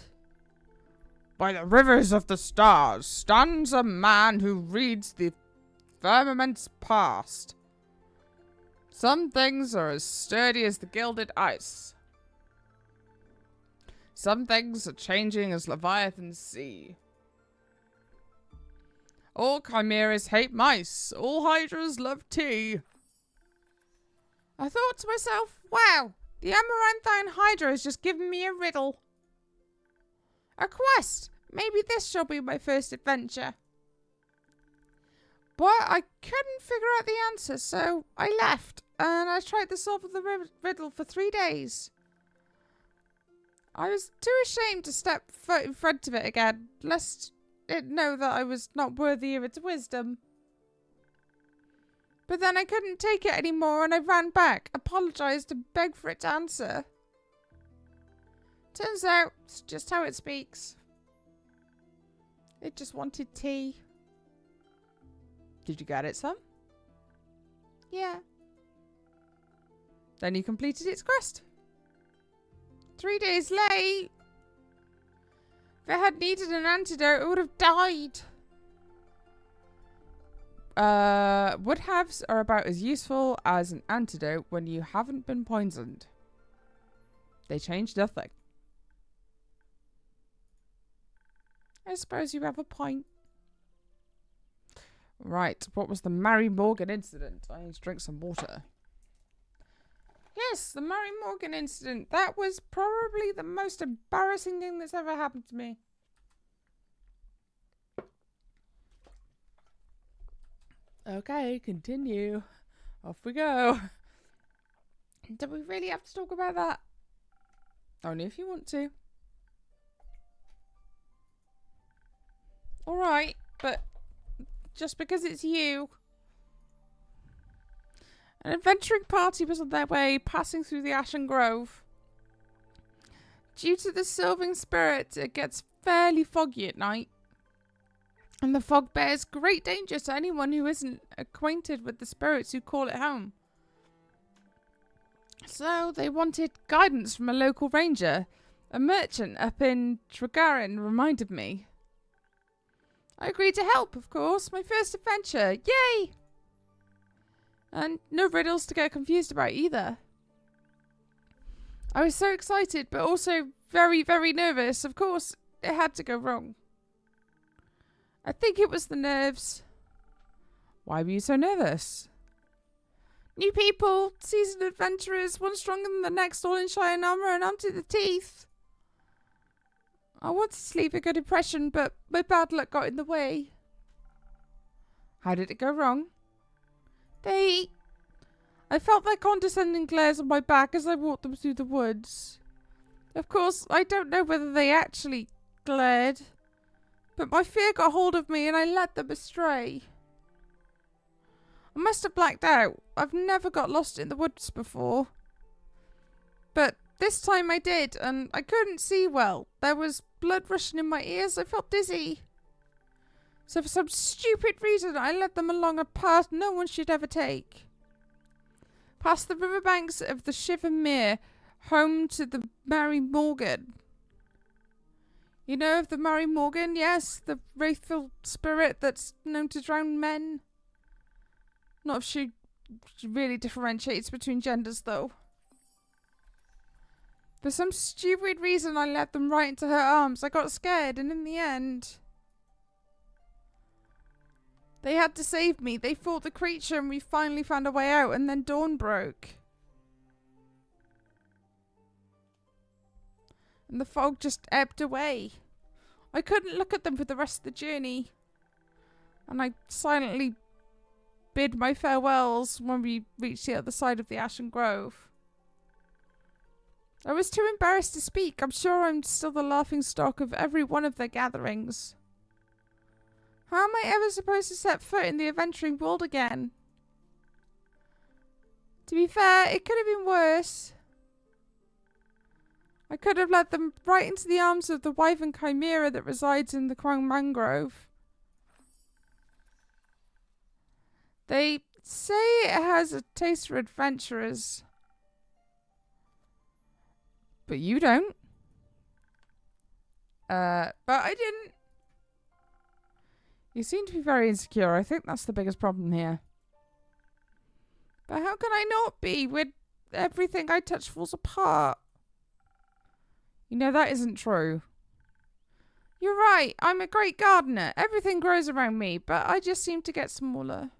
"By the rivers of the stars stands a man who reads the firmament's past. Some things are as sturdy as the gilded ice. Some things are changing as Leviathan's sea. All chimeras hate mice. All hydras love tea." I thought to myself, wow, the Amaranthine Hydra has just given me a riddle. A quest. Maybe this shall be my first adventure. But I couldn't figure out the answer, so I left, and I tried to solve the riddle for 3 days. I was too ashamed to step foot in front of it again, lest it know that I was not worthy of its wisdom. But then I couldn't take it anymore, and I ran back, apologised, and begged for it to answer. Turns out, it's just how it speaks. It just wanted tea. Did you get it some? Yeah. Then you completed its quest. 3 days late. If it had needed an antidote, it would have died. Would-haves are about as useful as an antidote when you haven't been poisoned. They change nothing. I suppose you have a point. Right, what was the Mary Morgan incident? I need to drink some water. Yes, the Mary Morgan incident. That was probably the most embarrassing thing that's ever happened to me. Okay, continue. Off we go. Do we really have to talk about that? Only if you want to. Alright, but just because it's you. An adventuring party was on their way, passing through the Ashen Grove. Due to the sylvan spirit, it gets fairly foggy at night. And the fog bears great danger to anyone who isn't acquainted with the spirits who call it home. So they wanted guidance from a local ranger. A merchant up in Tregarin reminded me. I agreed to help, of course. My first adventure. Yay! And no riddles to get confused about either. I was so excited, but also very, very nervous. Of course, it had to go wrong. I think it was the nerves. Why were you so nervous? New people, seasoned adventurers, one stronger than the next, all in shine armour and armed to the teeth. I wanted to leave a good impression, but my bad luck got in the way. How did it go wrong? I felt their condescending glares on my back as I walked them through the woods. Of course, I don't know whether they actually glared, but my fear got hold of me and I led them astray. I must have blacked out. I've never got lost in the woods before. But this time I did, and I couldn't see well. There was blood rushing in my ears. I felt dizzy. So for some stupid reason, I led them along a path no one should ever take. Past the riverbanks of the Shiver Mere, home to the Mary Morgan. You know of the Mary Morgan? Yes, the wrathful spirit that's known to drown men. Not if she really differentiates between genders, though. For some stupid reason, I led them right into her arms. I got scared, and in the end, they had to save me. They fought the creature, and we finally found a way out, and then dawn broke. And the fog just ebbed away. I couldn't look at them for the rest of the journey. And I silently bid my farewells when we reached the other side of the Ashen Grove. I was too embarrassed to speak. I'm sure I'm still the laughingstock of every one of their gatherings. How am I ever supposed to set foot in the adventuring world again? To be fair, it could have been worse. I could have led them right into the arms of the wyvern chimera that resides in the Crown Mangrove. They say it has a taste for adventurers. But you don't. But I didn't. You seem to be very insecure. I think that's the biggest problem here. But how can I not be when everything I touch falls apart? You know, that isn't true. You're right. I'm a great gardener. Everything grows around me, but I just seem to get smaller.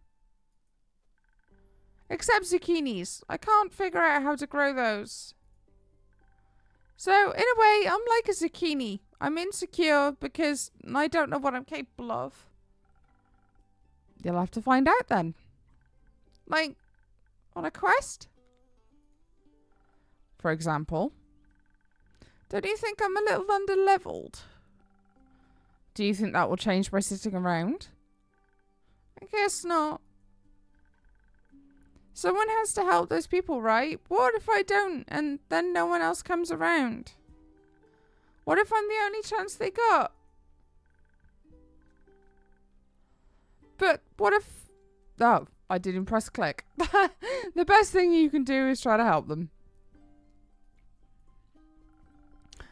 Except zucchinis. I can't figure out how to grow those. So, in a way, I'm like a zucchini. I'm insecure because I don't know what I'm capable of. You'll have to find out then. Like, on a quest? For example. Don't you think I'm a little underleveled? Do you think that will change by sitting around? I guess not. Someone has to help those people, right? What if I don't and then no one else comes around? What if I'm the only chance they got? But what if... Oh, I didn't press click. The best thing you can do is try to help them.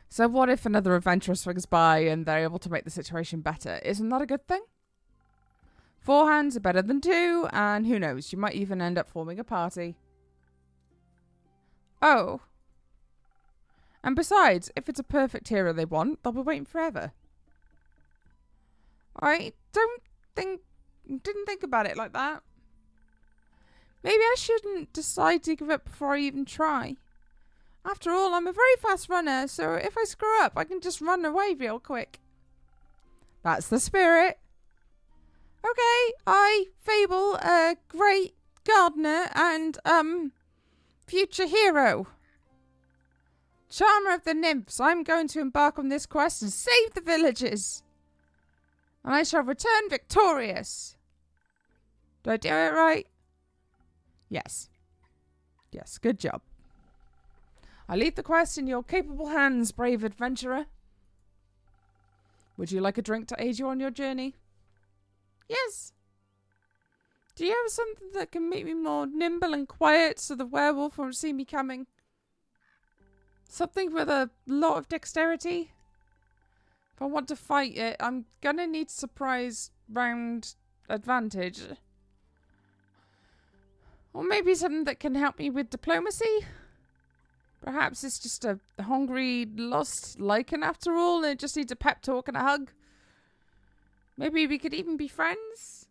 So what if another adventurer swings by and they're able to make the situation better? Isn't that a good thing? 4 hands are better than 2, and who knows, you might even end up forming a party. Oh. And besides, if it's a perfect hero they want, they'll be waiting forever. I didn't think about it like that. Maybe I shouldn't decide to give up before I even try. After all, I'm a very fast runner, so if I screw up, I can just run away real quick. That's the spirit. Okay, I, Fable, a great gardener and, future hero. Charmer of the nymphs, I'm going to embark on this quest and save the villages. And I shall return victorious. Do I do it right? Yes. Yes, good job. I leave the quest in your capable hands, brave adventurer. Would you like a drink to aid you on your journey? Yes. Do you have something that can make me more nimble and quiet so the werewolf won't see me coming? Something with a lot of dexterity? If I want to fight it, I'm gonna need surprise round advantage. Or maybe something that can help me with diplomacy? Perhaps it's just a hungry, lost lichen after all, and it just needs a pep talk and a hug. Maybe we could even be friends?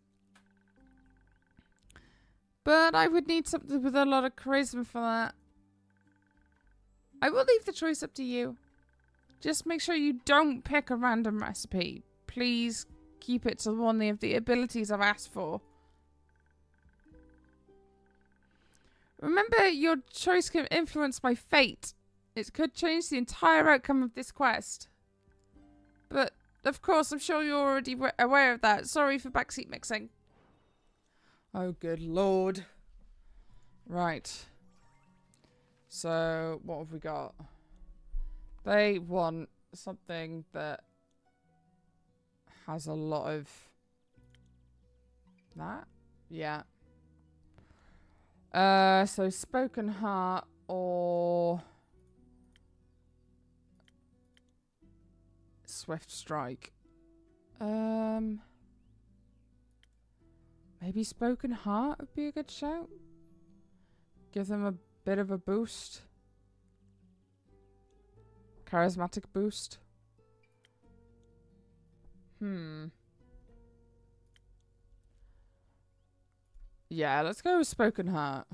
But I would need something with a lot of charisma for that. I will leave the choice up to you. Just make sure you don't pick a random recipe. Please keep it to one of the abilities I've asked for. Remember, your choice can influence my fate. It could change the entire outcome of this quest. But, of course, I'm sure you're already aware of that. Sorry for backseat mixing. Oh, good lord. Right. So, what have we got? They want something that has a lot of that? Yeah. So Spoken Heart or Swift Strike. Maybe Spoken Heart would be a good shout. Give them a bit of a boost. Charismatic boost. Yeah, let's go with Spoken Heart.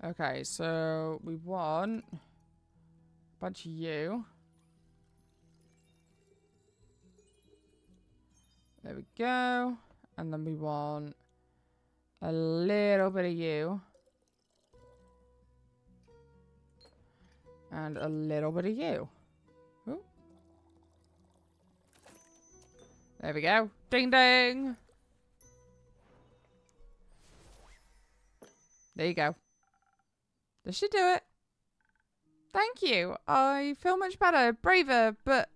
Okay, so we want a bunch of you. There we go. And then we want a little bit of you. And a little bit of you. Ooh. There we go. Ding ding. There you go. This should do it. Thank you. I feel much better, braver, but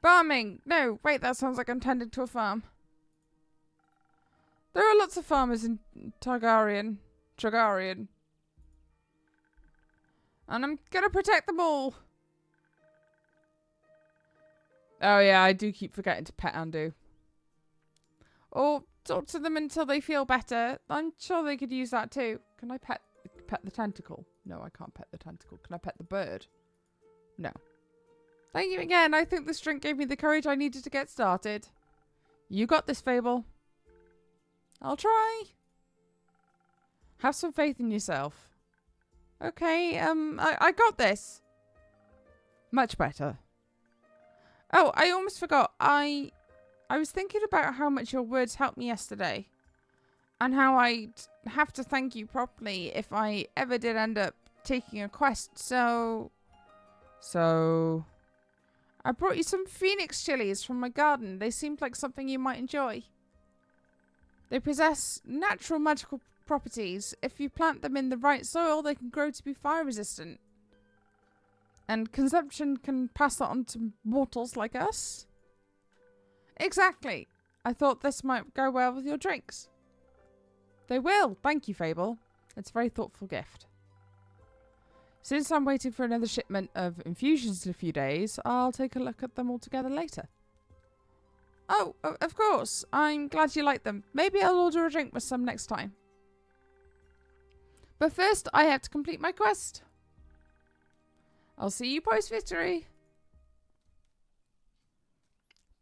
farming. No, wait, that sounds like I'm tending to a farm. There are lots of farmers in Targaryen. And I'm gonna protect them all. Oh yeah, I do keep forgetting to pet Andu. Or talk to them until they feel better. I'm sure they could use that too. Can I pet the tentacle? No, I can't pet the tentacle. Can I pet the bird? No. Thank you again. I think this drink gave me the courage I needed to get started. You got this, Fable. I'll try. Have some faith in yourself. Okay, I got this. Much better. Oh, I almost forgot. I was thinking about how much your words helped me yesterday. And how I'd have to thank you properly if I ever did end up taking a quest. So, I brought you some phoenix chilies from my garden. They seemed like something you might enjoy. They possess natural magical properties. If you plant them in the right soil, they can grow to be fire resistant. And consumption can pass that on to mortals like us. Exactly. I thought this might go well with your drinks. They will. Thank you, Fable. It's a very thoughtful gift. Since I'm waiting for another shipment of infusions in a few days, I'll take a look at them all together later. Oh, of course. I'm glad you like them. Maybe I'll order a drink with some next time. But first, I have to complete my quest. I'll see you post-victory.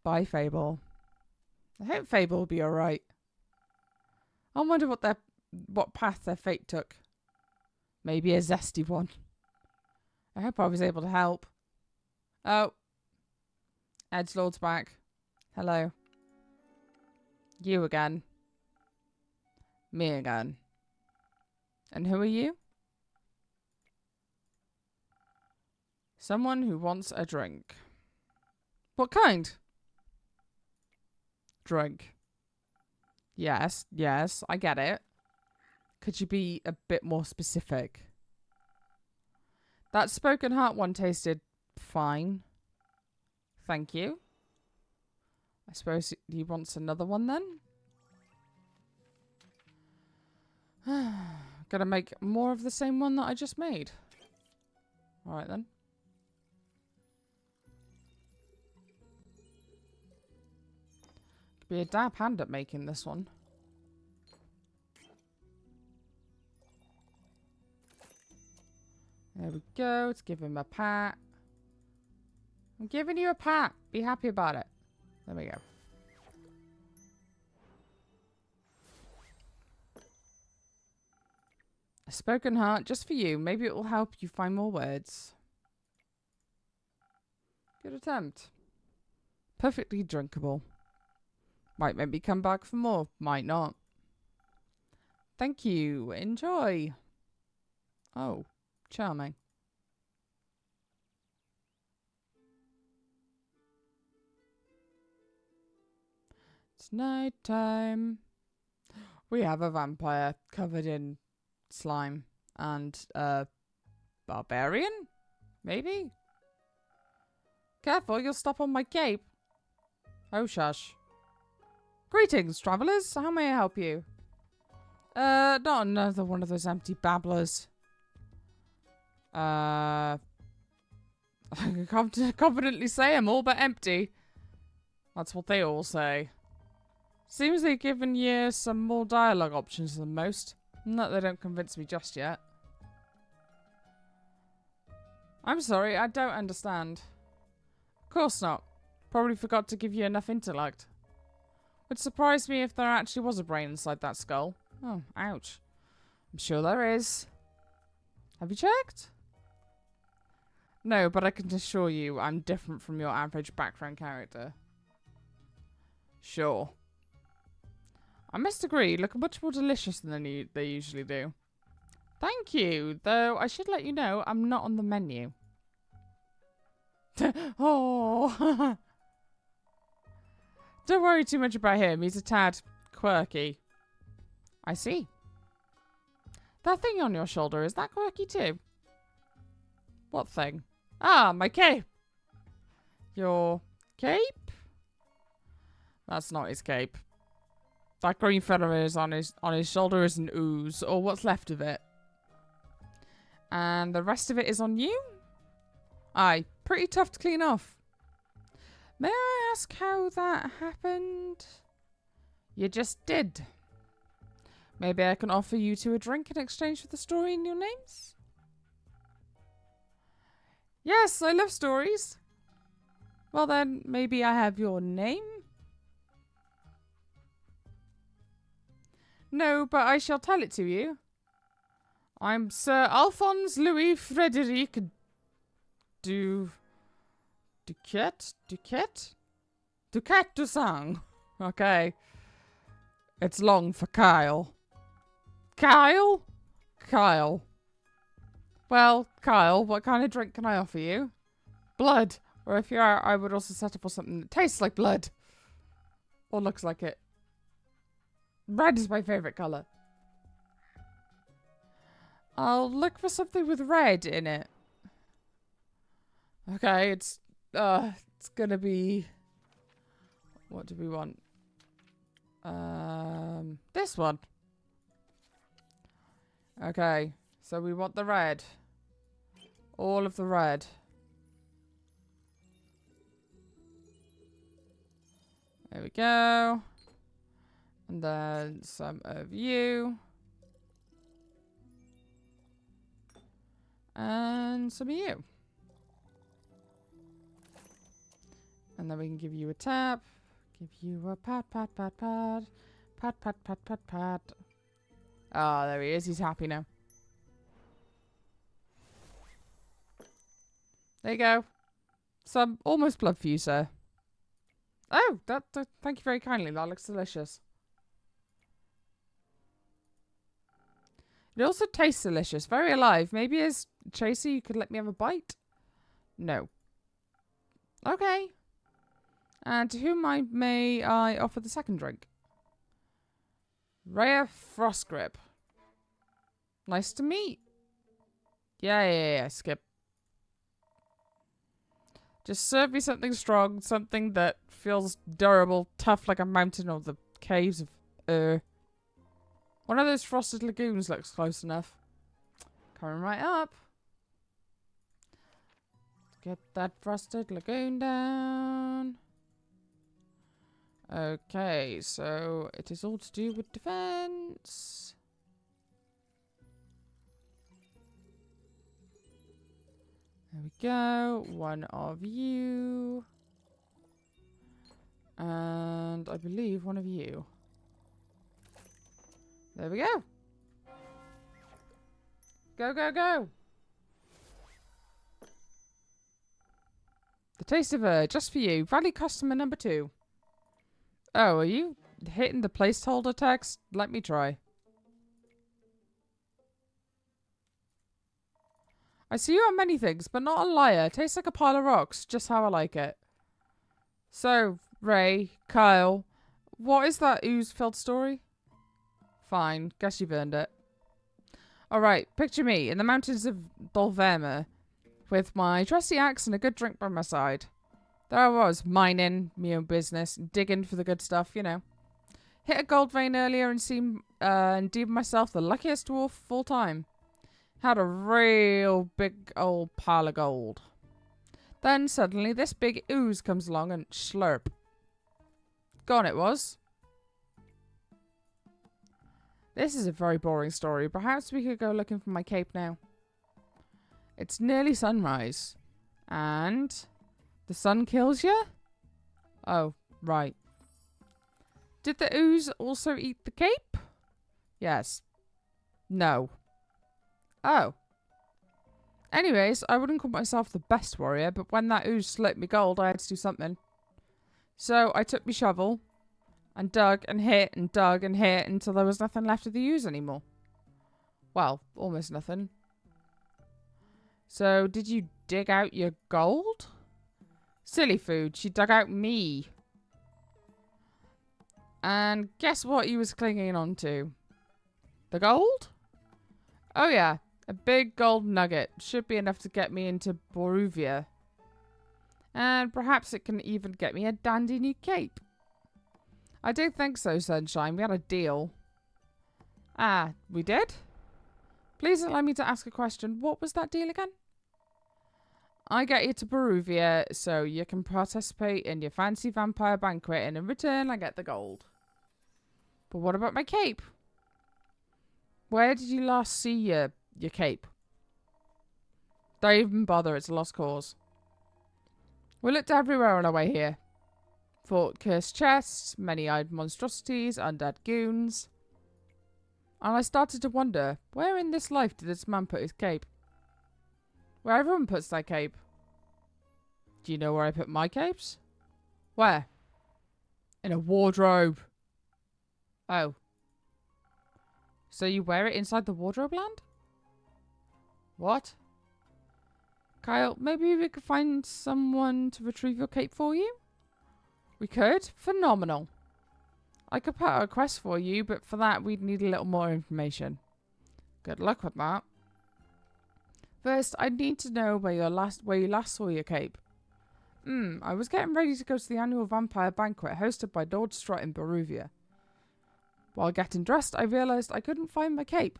Bye, Fable. I hope Fable will be alright. I wonder what path their fate took. Maybe a zesty one. I hope I was able to help. Oh. Edgelord's back. Hello. You again. Me again. And who are you? Someone who wants a drink. What kind? Drink. Yes, I get it. Could you be a bit more specific? That Spoken Heart one tasted fine. Thank you. I suppose he wants another one then? Gonna make more of the same one that I just made. Alright then. Could be a dab hand at making this one. There we go. Let's give him a pat. I'm giving you a pat. Be happy about it. There we go. A Spoken Heart just for you. Maybe it will help you find more words. Good attempt. Perfectly drinkable. Might make me come back for more. Might not. Thank you. Enjoy. Oh, charming. It's night time. We have a vampire covered in slime and barbarian? Maybe? Careful, you'll stop on my cape. Oh, shush. Greetings, travellers. How may I help you? Not another one of those empty babblers. I can confidently say I'm all but empty. That's what they all say. Seems they've given you some more dialogue options than most. Not that they don't convince me just yet. I'm sorry, I don't understand. Of course not. Probably forgot to give you enough intellect. Would surprise me if there actually was a brain inside that skull. Oh, ouch. I'm sure there is. Have you checked? No, but I can assure you I'm different from your average background character. Sure. I must agree, look much more delicious than they usually do. Thank you, though I should let you know I'm not on the menu. Oh. Don't worry too much about him, he's a tad quirky. I see. That thing on your shoulder, is that quirky too? What thing? Ah, my cape. Your cape? That's not his cape. That green feather is on his shoulder is an ooze, or what's left of it. And the rest of it is on you? Aye, pretty tough to clean off. May I ask how that happened? You just did. Maybe I can offer you two a drink in exchange for the story in your names? Yes, I love stories. Well then, maybe I have your name? No, but I shall tell it to you. I'm Sir Alphonse Louis Frederic Duquette Toussaint. Okay. It's long for Kyle. Kyle? Kyle. Well, Kyle, what kind of drink can I offer you? Blood. Or if you are, I would also settle for something that tastes like blood. Or looks like it. Red is my favourite colour. I'll look for something with red in it. Okay, it's gonna be... What do we want? This one. Okay, so we want the red. All of the red. There we go. And then some of you. And some of you. And then we can give you a tap. Give you a pat, pat, pat, pat. Pat, pat, pat, pat, pat. Ah, there he is. He's happy now. There you go. Some almost blood for you, sir. Oh, thank you very kindly. That looks delicious. It also tastes delicious. Very alive. Maybe as Chaser, you could let me have a bite? No. Okay. And to whom may I offer the second drink? Rhea Frostgrip. Nice to meet. Yeah, skip. Just serve me something strong, something that feels durable, tough like a mountain or the caves of one of those frosted lagoons looks close enough. Coming right up. Get that frosted lagoon down. Okay, so it is all to do with defense. There we go. One of you. And I believe one of you. There we go. Go, go, go. The taste of her, just for you. Value customer number 2. Oh, are you hitting the placeholder text? Let me try. I see you on many things, but not a liar. Tastes like a pile of rocks, just how I like it. So, Ray, Kyle, what is that ooze-filled story? Fine, guess you've earned it. Alright, picture me in the mountains of Dolverma with my trusty axe and a good drink by my side. There I was, mining, me own business, digging for the good stuff, you know. Hit a gold vein earlier and deemed myself the luckiest dwarf of all time. Had a real big old pile of gold. Then suddenly this big ooze comes along and slurp. Gone it was. This is a very boring story. Perhaps we could go looking for my cape now. It's nearly sunrise. And the sun kills you? Oh, right. Did the ooze also eat the cape? Yes. No. Oh. Anyways, I wouldn't call myself the best warrior, but when that ooze slipped me gold, I had to do something. So I took my shovel and dug and hit and dug and hit until there was nothing left of the ooze anymore. Well, almost nothing. So, did you dig out your gold? Silly food, she dug out me. And guess what he was clinging on to? The gold? Oh yeah, a big gold nugget. Should be enough to get me into Boruvia. And perhaps it can even get me a dandy new cape. I do think so, Sunshine. We had a deal. Ah, we did? Please allow me to ask a question. What was that deal again? I get you to Baruvia so you can participate in your fancy vampire banquet, and in return I get the gold. But what about my cape? Where did you last see your cape? Don't even bother, it's a lost cause. We looked everywhere on our way here. Fought cursed chests, many-eyed monstrosities, undead goons. And I started to wonder, where in this life did this man put his cape? Where everyone puts their cape. Do you know where I put my capes? Where? In a wardrobe. Oh. So you wear it inside the wardrobe land? What? Kyle, maybe we could find someone to retrieve your cape for you? We could? Phenomenal. I could put out a quest for you, but for that we'd need a little more information. Good luck with that. First, I need to know where you last saw your cape. I was getting ready to go to the annual vampire banquet hosted by Lord Strut in Baruvia. While getting dressed, I realised I couldn't find my cape.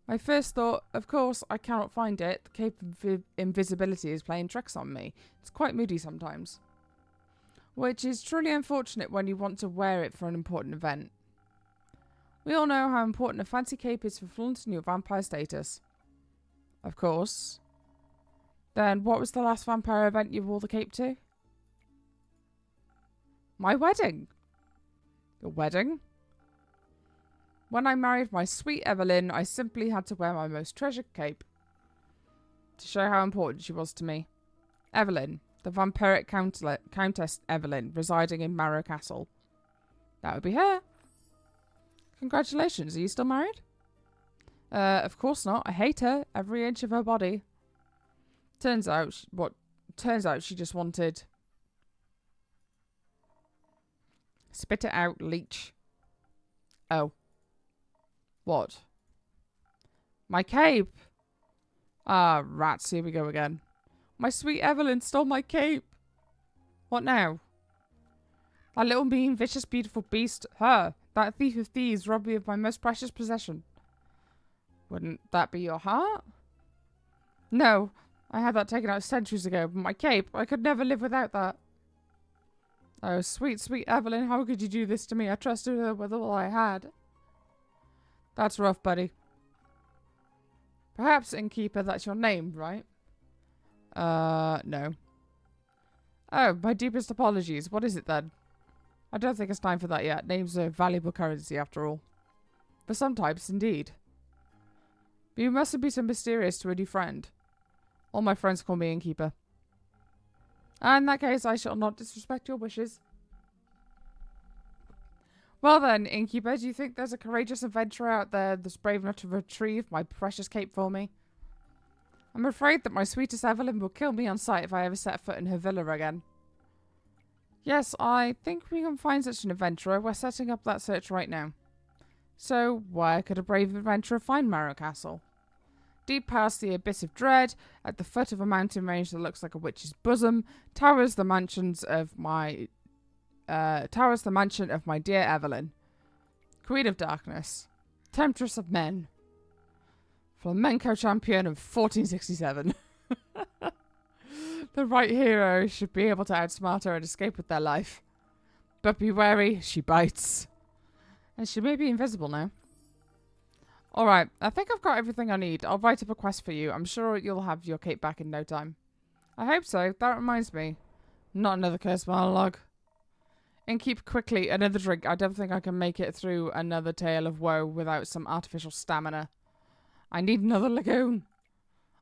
My first thought, of course, I cannot find it. The cape of invisibility is playing tricks on me. It's quite moody sometimes. Which is truly unfortunate when you want to wear it for an important event. We all know how important a fancy cape is for flaunting your vampire status. Of course. Then what was the last vampire event you wore the cape to? My wedding. Your wedding? When I married my sweet Evelyn, I simply had to wear my most treasured cape. To show how important she was to me. Evelyn. The vampiric Countess Evelyn, residing in Marrow Castle. That would be her. Congratulations, are you still married? Of course not. I hate her, every inch of her body. Turns out she just wanted... Spit it out, leech. Oh. What? My cape! Ah, rats, here we go again. My sweet Evelyn stole my cape. What now? That little mean, vicious, beautiful beast, her, that thief of thieves, robbed me of my most precious possession. Wouldn't that be your heart? No, I had that taken out centuries ago, but my cape, I could never live without that. Oh, sweet, sweet Evelyn, how could you do this to me? I trusted her with all I had. That's rough, buddy. Perhaps, innkeeper, that's your name, right? No. Oh, my deepest apologies. What is it then? I don't think it's time for that yet. Names are valuable currency after all. For some types, indeed. But you mustn't be so mysterious to a new friend. All my friends call me innkeeper. In that case, I shall not disrespect your wishes. Well then, innkeeper, do you think there's a courageous adventurer out there that's brave enough to retrieve my precious cape for me? I'm afraid that my sweetest Evelyn will kill me on sight if I ever set foot in her villa again. Yes, I think we can find such an adventurer. We're setting up that search right now. So, where could a brave adventurer find Marrow Castle? Deep past the abyss of dread, at the foot of a mountain range that looks like a witch's bosom, towers the mansion of my dear Evelyn. Queen of Darkness. Temptress of Men. Flamenco champion of 1467. The right hero should be able to outsmart her and escape with their life. But be wary, she bites. And she may be invisible now. Alright, I think I've got everything I need. I'll write up a quest for you. I'm sure you'll have your cape back in no time. I hope so. That reminds me. Not another cursed monologue. And keep quickly another drink. I don't think I can make it through another tale of woe without some artificial stamina. I need another lagoon.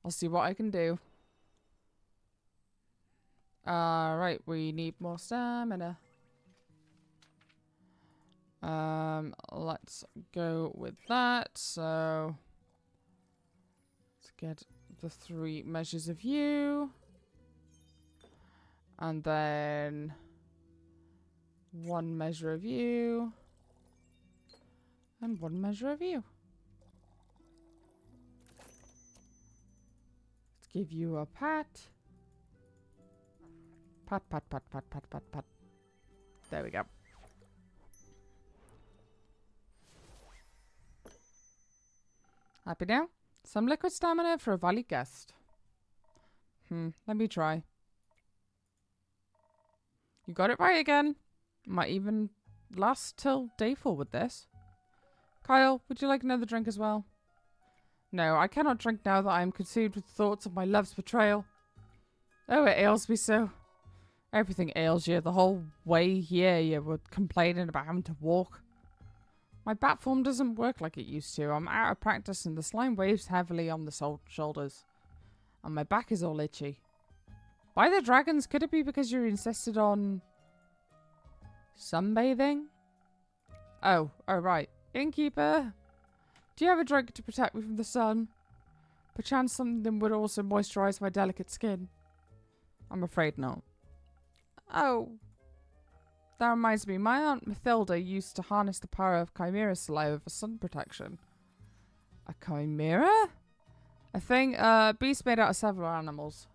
I'll see what I can do. Right, we need more stamina. Let's go with that. So, let's get the 3 measures of you. And then 1 measure of you. And 1 measure of you. Let's give you a pat. Pat, pat, pat, pat, pat, pat, pat. There we go. Happy now? Some liquid stamina for a valued guest. Let me try. You got it right again. Might even last till day 4 with this. Kyle, would you like another drink as well? No, I cannot drink now that I am consumed with thoughts of my love's betrayal. Oh, it ails me so. Everything ails you. The whole way here you were complaining about having to walk. My bat form doesn't work like it used to. I'm out of practice and the slime waves heavily on the shoulders. And my back is all itchy. By the dragons, could it be because you insisted on sunbathing? Oh, right. Innkeeper, do you have a drink to protect me from the sun? Perchance something would also moisturize my delicate skin. I'm afraid not. Oh. That reminds me, my Aunt Mathilda used to harness the power of chimera saliva for sun protection. A chimera? A thing, beast made out of several animals.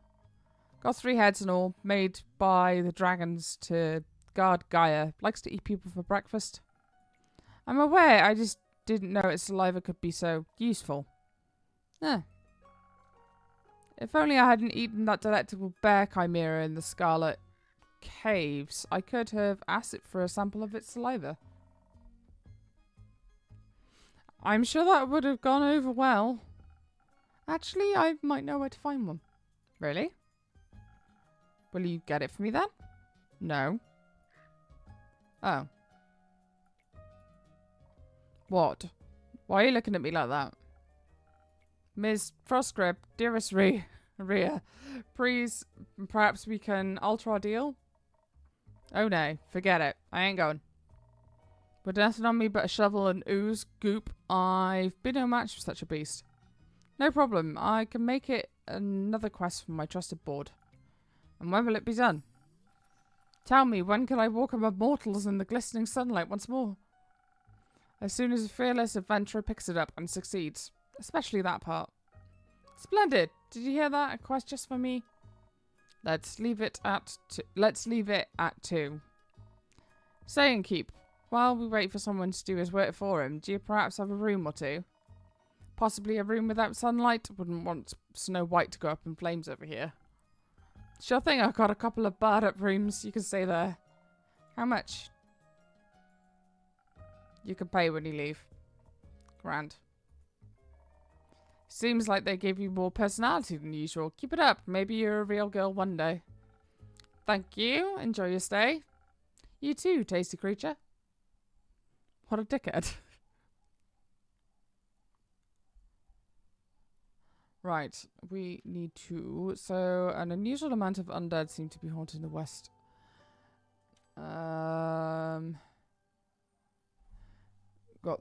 Got 3 heads and all, made by the dragons to guard Gaia. Likes to eat people for breakfast. I'm aware, I just didn't know its saliva could be so useful. If only I hadn't eaten that delectable bear chimera in the Scarlet Caves, I could have asked it for a sample of its saliva. I'm sure that would have gone over well. Actually, I might know where to find one. Really? Will you get it for me then? No. Oh. What? Why are you looking at me like that? Ms. Frostgrip, dearest Rhea, please, perhaps we can alter our deal? Oh no, forget it. I ain't going. With nothing on me but a shovel and ooze goop, I've been no match for such a beast. No problem, I can make it another quest from my trusted board. And when will it be done? Tell me, when can I walk among mortals in the glistening sunlight once more? As soon as a fearless adventurer picks it up and succeeds. Especially that part. Splendid! Did you hear that? A quest just for me? Let's leave it at 2. Say and keep. While we wait for someone to do his work for him, do you perhaps have a room or two? Possibly a room without sunlight? Wouldn't want Snow White to go up in flames over here. Sure thing, I've got a couple of barred up rooms you can stay there. How much? You can pay when you leave. Grand. Seems like they gave you more personality than usual. Keep it up. Maybe you're a real girl one day. Thank you. Enjoy your stay. You too, tasty creature. What a dickhead. Right. We need to... So, an unusual amount of undead seem to be haunting the west. Got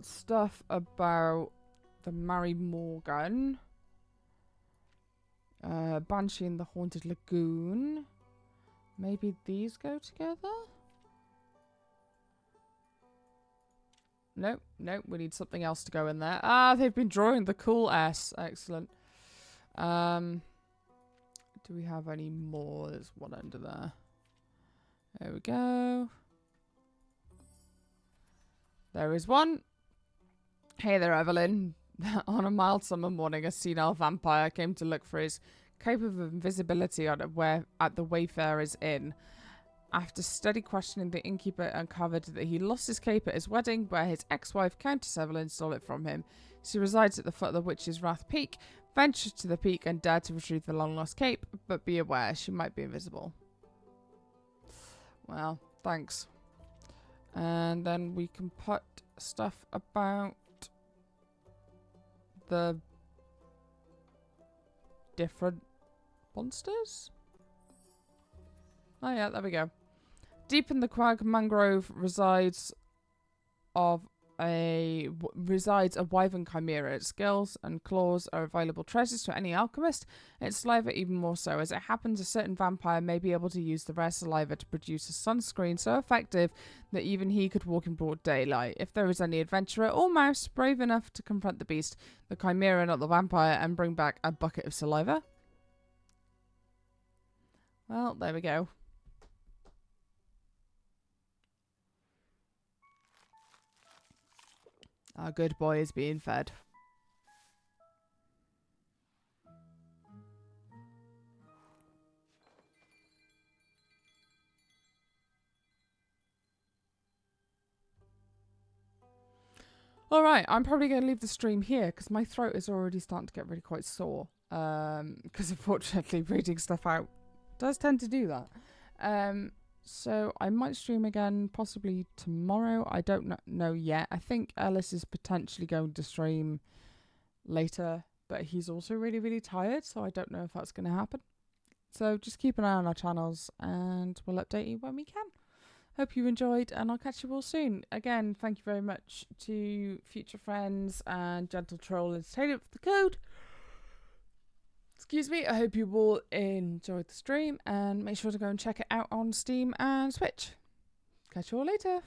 stuff about the Mary Morgan. Banshee in the Haunted Lagoon. Maybe these go together? Nope, nope, we need something else to go in there. Ah, they've been drawing the cool S. Excellent. Do we have any more? There's one under there. There we go. There is one. Hey there, Evelyn. On a mild summer morning, a senile vampire came to look for his cape of invisibility at the Wayfarer's Inn. After steady questioning, the innkeeper uncovered that he lost his cape at his wedding, where his ex-wife, Countess Evelyn, stole it from him. She resides at the foot of the Witch's Wrath Peak, ventured to the peak and dared to retrieve the long-lost cape, but be aware, she might be invisible. Well, thanks. And then we can put stuff about the different monsters? Oh yeah, there we go. Deep in the quag mangrove resides a wyvern chimera. Its scales and claws are valuable treasures to any alchemist. Its saliva even more so. As it happens, a certain vampire may be able to use the rare saliva to produce a sunscreen so effective that even he could walk in broad daylight. If there is any adventurer or mouse brave enough to confront the beast, the chimera, not the vampire, and bring back a bucket of saliva. Well, there we go. Our good boy is being fed. All right, I'm probably going to leave the stream here because my throat is already starting to get really quite sore. Because unfortunately, reading stuff out does tend to do that. So I might stream again possibly tomorrow. I don't know yet. I think Ellis is potentially going to stream later, but he's also really, really tired, so I don't know if that's going to happen. So just keep an eye on our channels and we'll update you when we can. Hope you enjoyed, and I'll catch you all soon. Again, thank you very much to Future Friends and Gentle Troll Entertainment for the code. Excuse me. I hope you all enjoyed the stream, and make sure to go and check it out on Steam and Switch. Catch you all later.